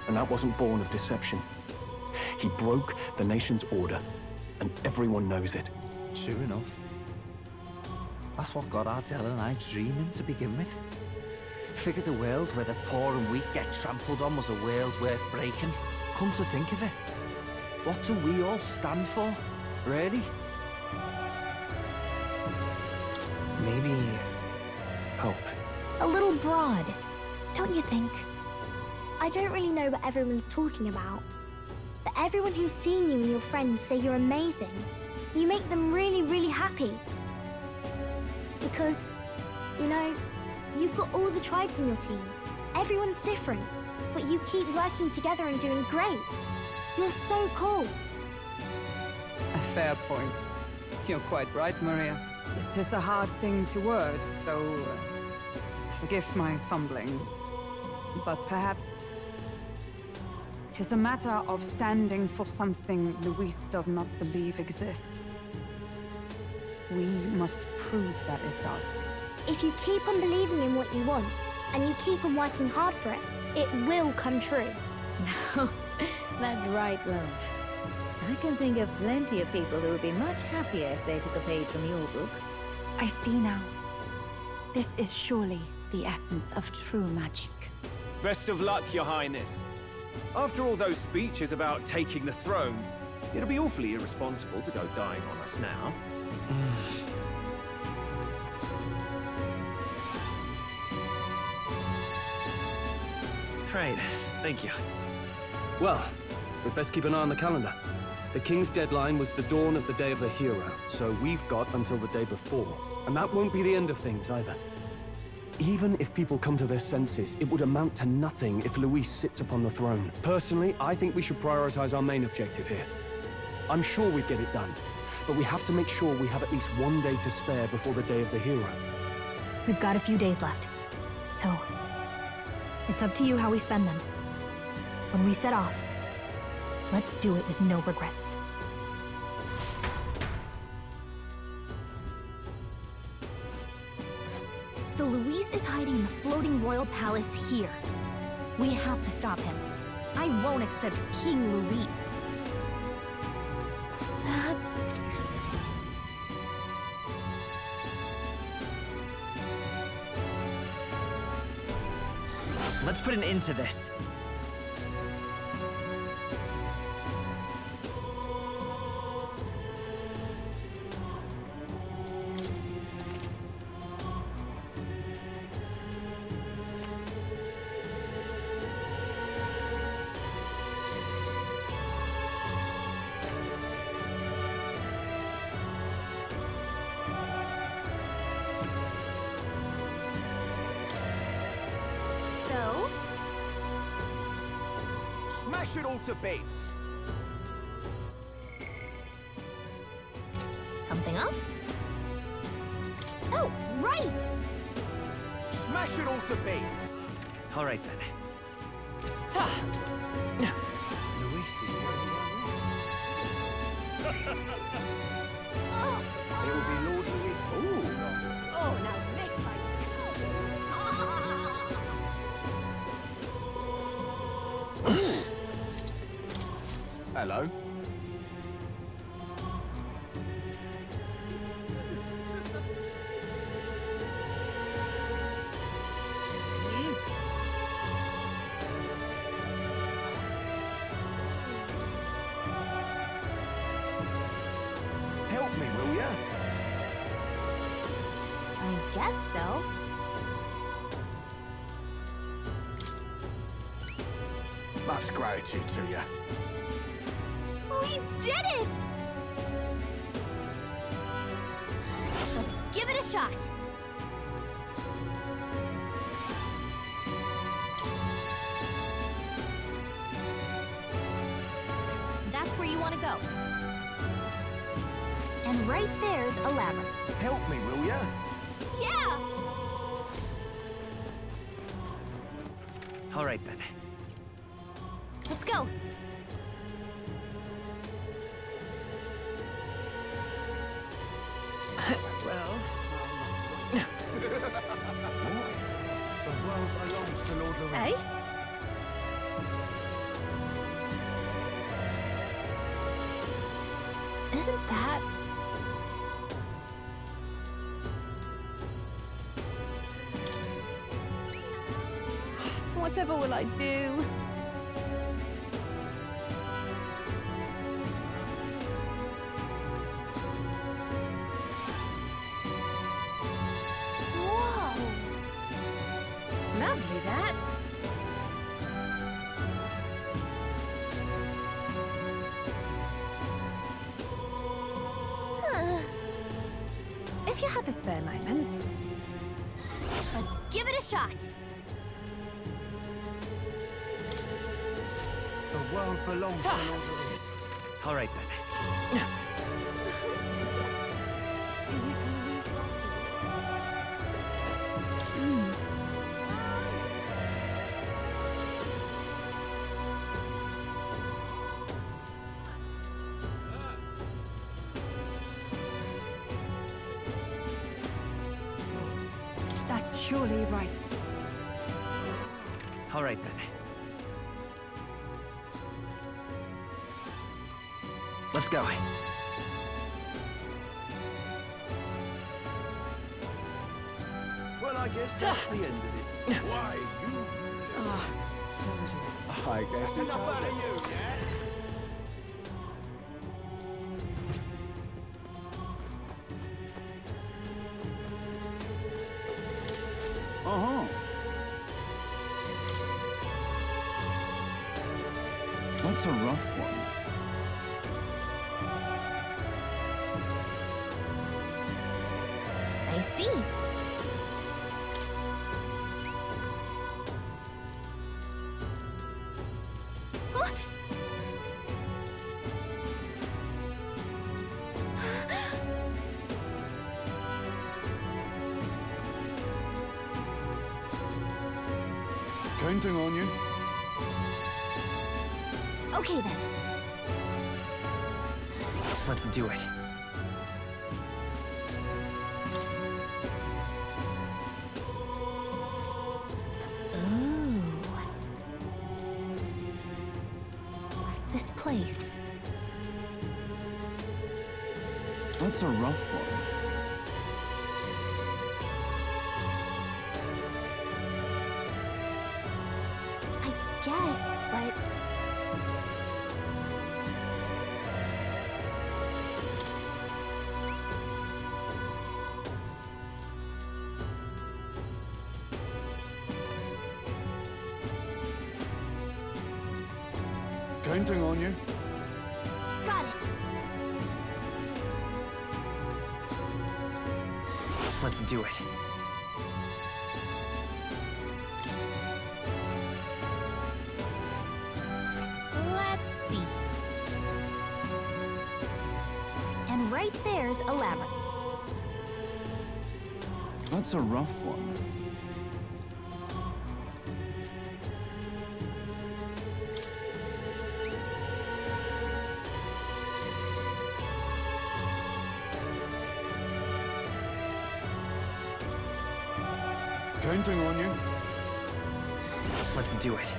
And that wasn't born of deception. He broke the nation's order, and everyone knows it. Sure enough. That's what got Ardell and I dreaming to begin with. Figured a world where the poor and weak get trampled on was a world worth breaking. Come to think of it, what do we all stand for, really? Maybe... hope. A little broad, don't you think? I don't really know what everyone's talking about, but everyone who's seen you and your friends say you're amazing. You make them really, really happy. Because, you know, you've got all the tribes in your team. Everyone's different, but you keep working together and doing great. You're so cool. A fair point. You're quite right, Maria. It is a hard thing to word, so forgive my fumbling. But perhaps it is a matter of standing for something Luis does not believe exists. We must prove that it does. If you keep on believing in what you want, and you keep on working hard for it, it will come true. That's right, love. I can think of plenty of people who would be much happier if they took a page from your book. I see now. This is surely the essence of true magic. Best of luck, Your Highness. After all those speeches about taking the throne, it'll be awfully irresponsible to go dying on us now. Right, thank you. Well, we'd best keep an eye on the calendar. The king's deadline was the dawn of the day of the hero, so we've got until the day before. And that won't be the end of things either. Even if people come to their senses, it would amount to nothing if Luis sits upon the throne. Personally, I think we should prioritize our main objective here. I'm sure we'd get it done, but we have to make sure we have at least 1 day to spare before the day of the hero. We've got a few days left, so it's up to you how we spend them. When we set off, let's do it with no regrets. So Luis is hiding in the floating royal palace here. We have to stop him. I won't accept King Luis. That's... Let's put an end to this. Smash it all to bits! Something up? Oh, right! Smash it all to bits! All right then. It will be Lord Louis. Ooh! Oh, now Vic, Hello. Help me, will ya? I guess so. Much gratitude to you. we did it! Let's give it a shot. That's where you want to go. And right there's a labyrinth. Help me, will ya? Yeah! All right then. Let's go. Well... The world belongs to Lord Louis. Hey? Isn't that... Whatever will I do? Whoa! Lovely, that. If you have a spare moment, let's give it a shot. The world belongs to Lord Louis. All right then. Is it Louis? That's surely right. All right then. Let's go. Well, I guess that's the end of it. Why, you... I guess That's it's enough all out of good. you, yeah? Uh-huh. That's a rough one. I see. Huh? Counting on you. Okay then. Let's do it. Ooh. This place. That's a rough one. I guess, but... Counting on you. Got it. Let's do it. right there's a labyrinth. That's a rough one. Counting on you. Let's do it.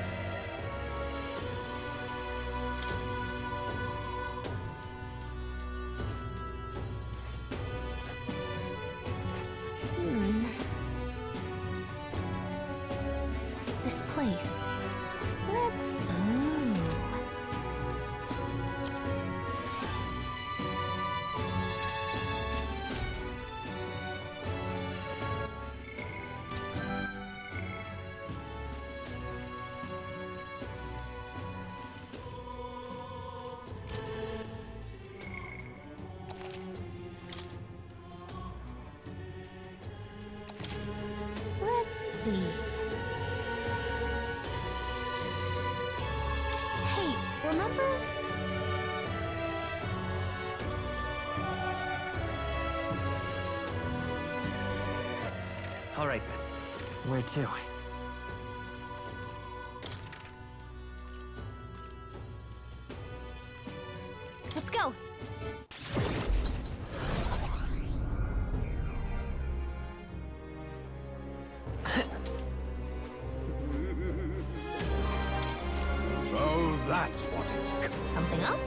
This place. Let's... Let's see. Hey, remember? All right, Ben. Where to? Let's go. So that's what it's... Something up?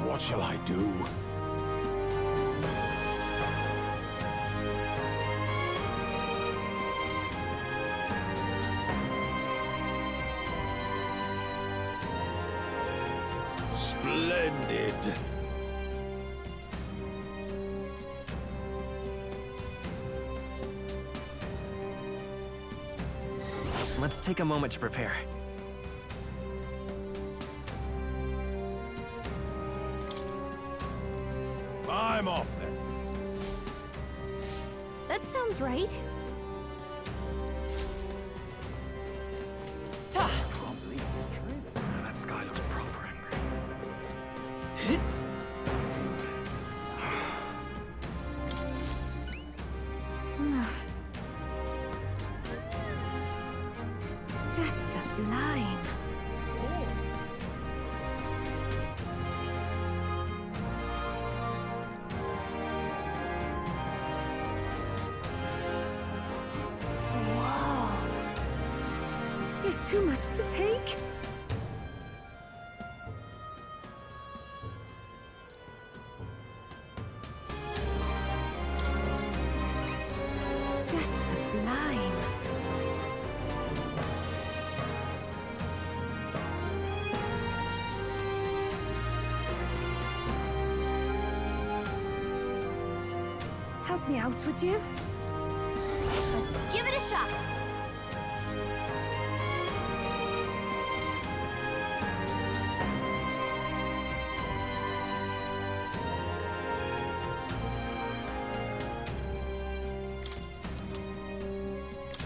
What shall I do? Splendid. Let's take a moment to prepare. I'm off then. That sounds right. That sky looks proper angry. Just sublime. Whoa. It's too much to take. Just sublime. Help me out, would you? Let's give it a shot.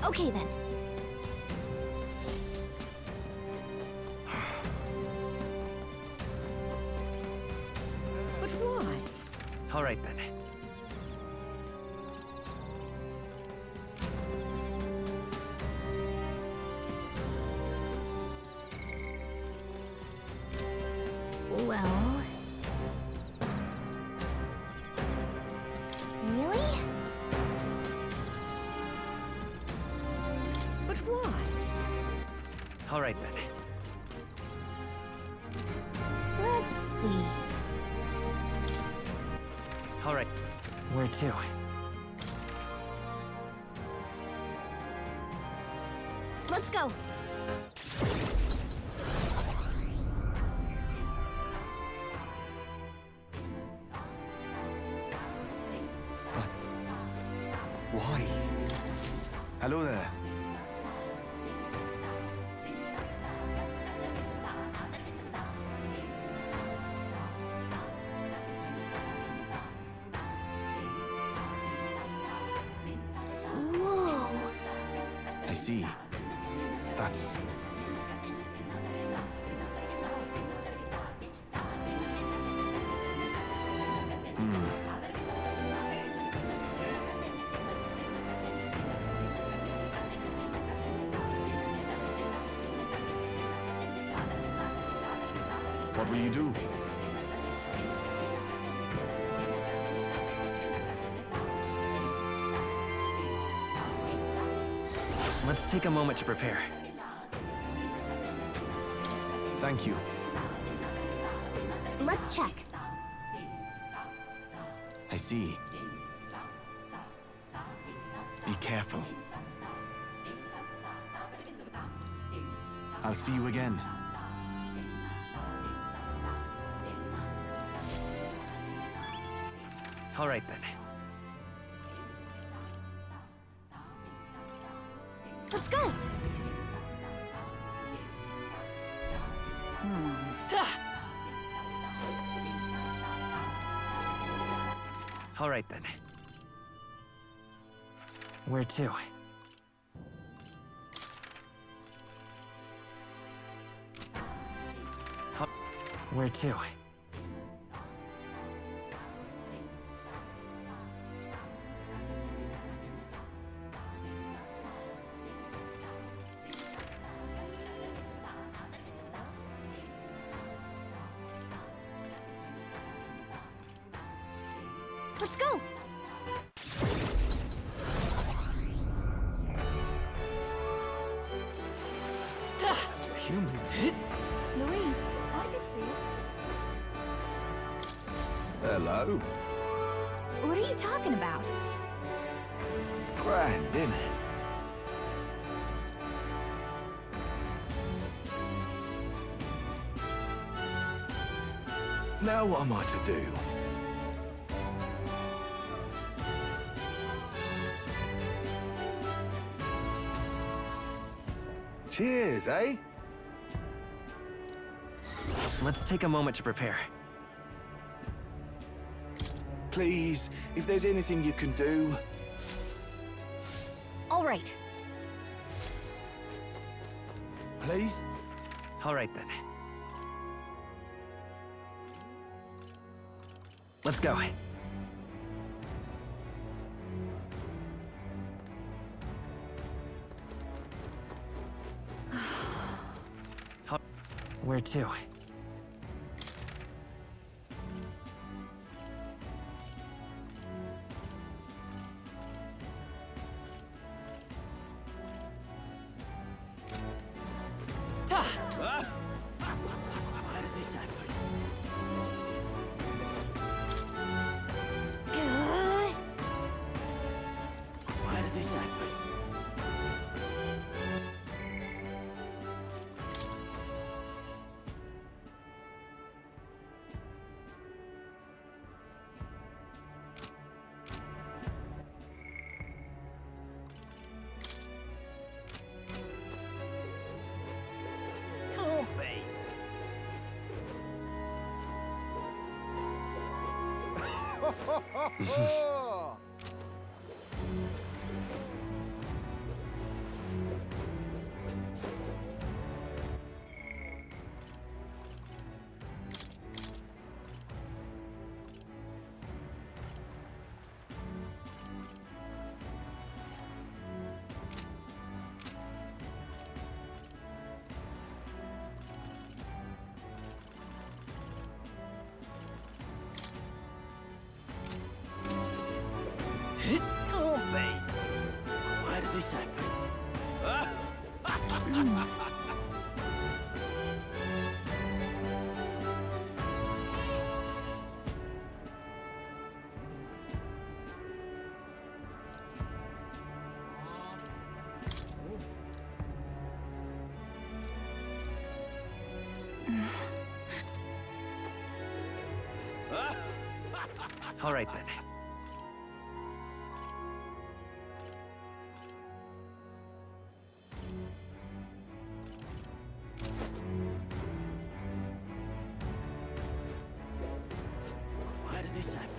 Okay then. But why? All right, Ben. Well... Really? But why? All right, Ben. Let's see. All right. Where to? Let's go. Why? Hello there. see. That's... What will you do? Let's take a moment to prepare. Thank you. Let's check. I see. Be careful. I'll see you again. All right, then. Let's go! All right, then. Where to? Where to? Let's go! Human. Louise, I could see it. Hello. What are you talking about? Grand, innit? Now what am I to do? Cheers, eh? Let's take a moment to prepare. Please, if there's anything you can do. All right. Please? All right, then. Let's go. Where to? Why did this happen? Why did this happen? Can't be. Can't be. Why did this happen? All right, then. Why did this happen?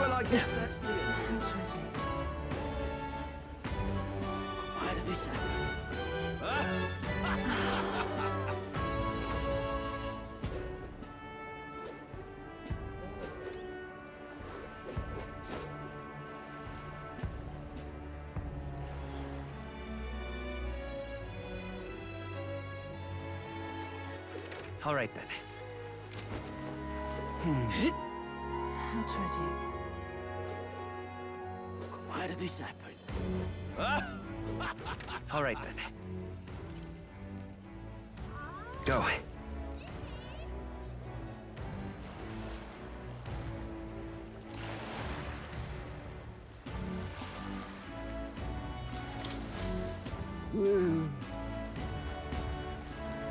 Well, I guess that's the end. Why did this happen? All right, then. How tragic. Why did this happen? All right, then. Go.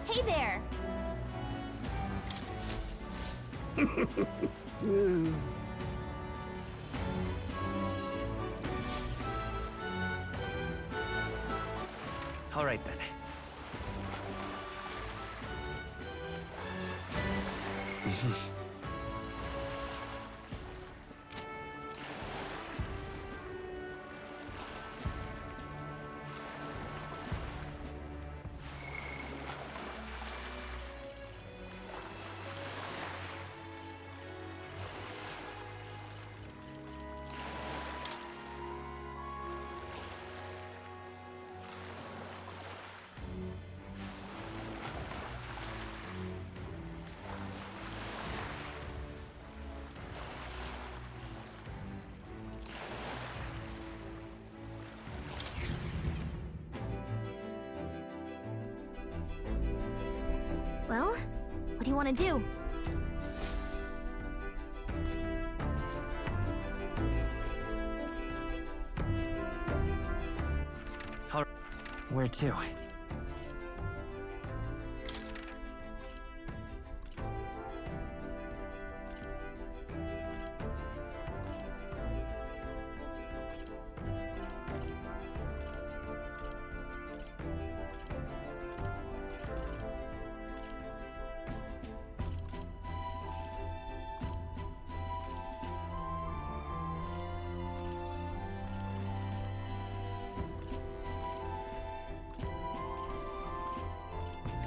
Hey there! All right, then. Well, what do you want to do? All right. Where to?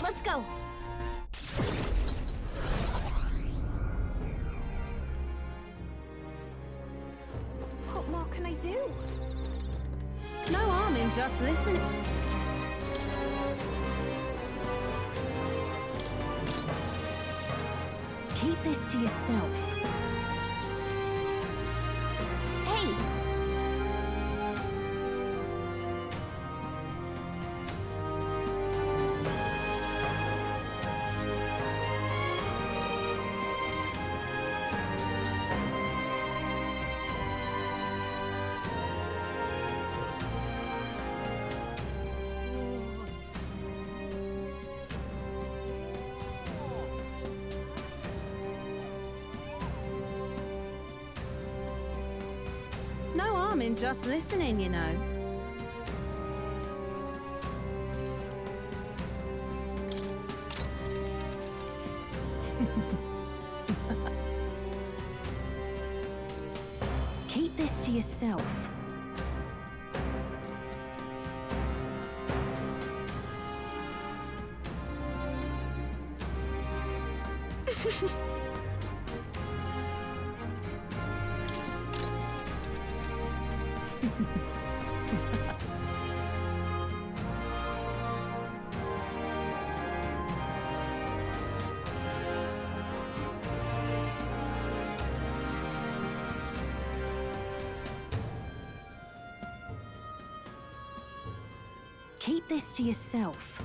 Let's go! What more can I do? No harm in just listening. Keep this to yourself. Hey! No harm in just listening, you know. Keep this to yourself. Keep this to yourself.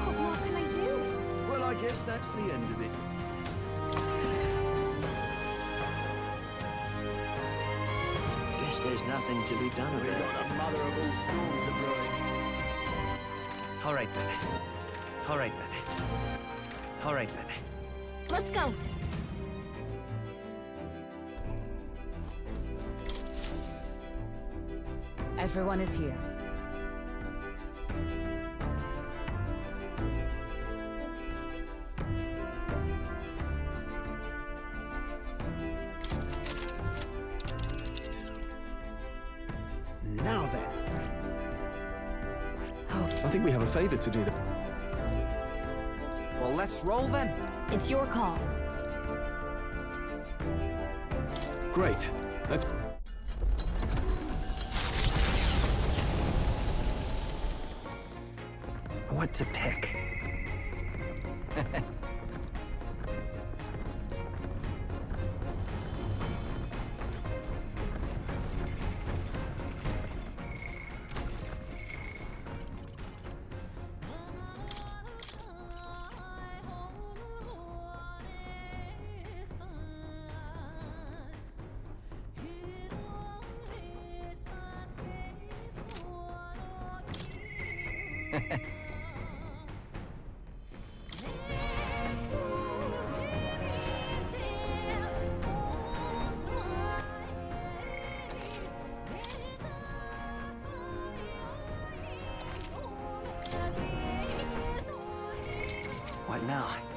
What more can I do? Well, I guess that's the end of it. Guess there's nothing to be done about it. We've got a mother of all storms a-brewing. All right, then. All right, then. All right, then. Let's go! Everyone is here. Now then. I think we have a favor to do. Well, let's roll then. It's your call. Great. Let's... What to pick? What now?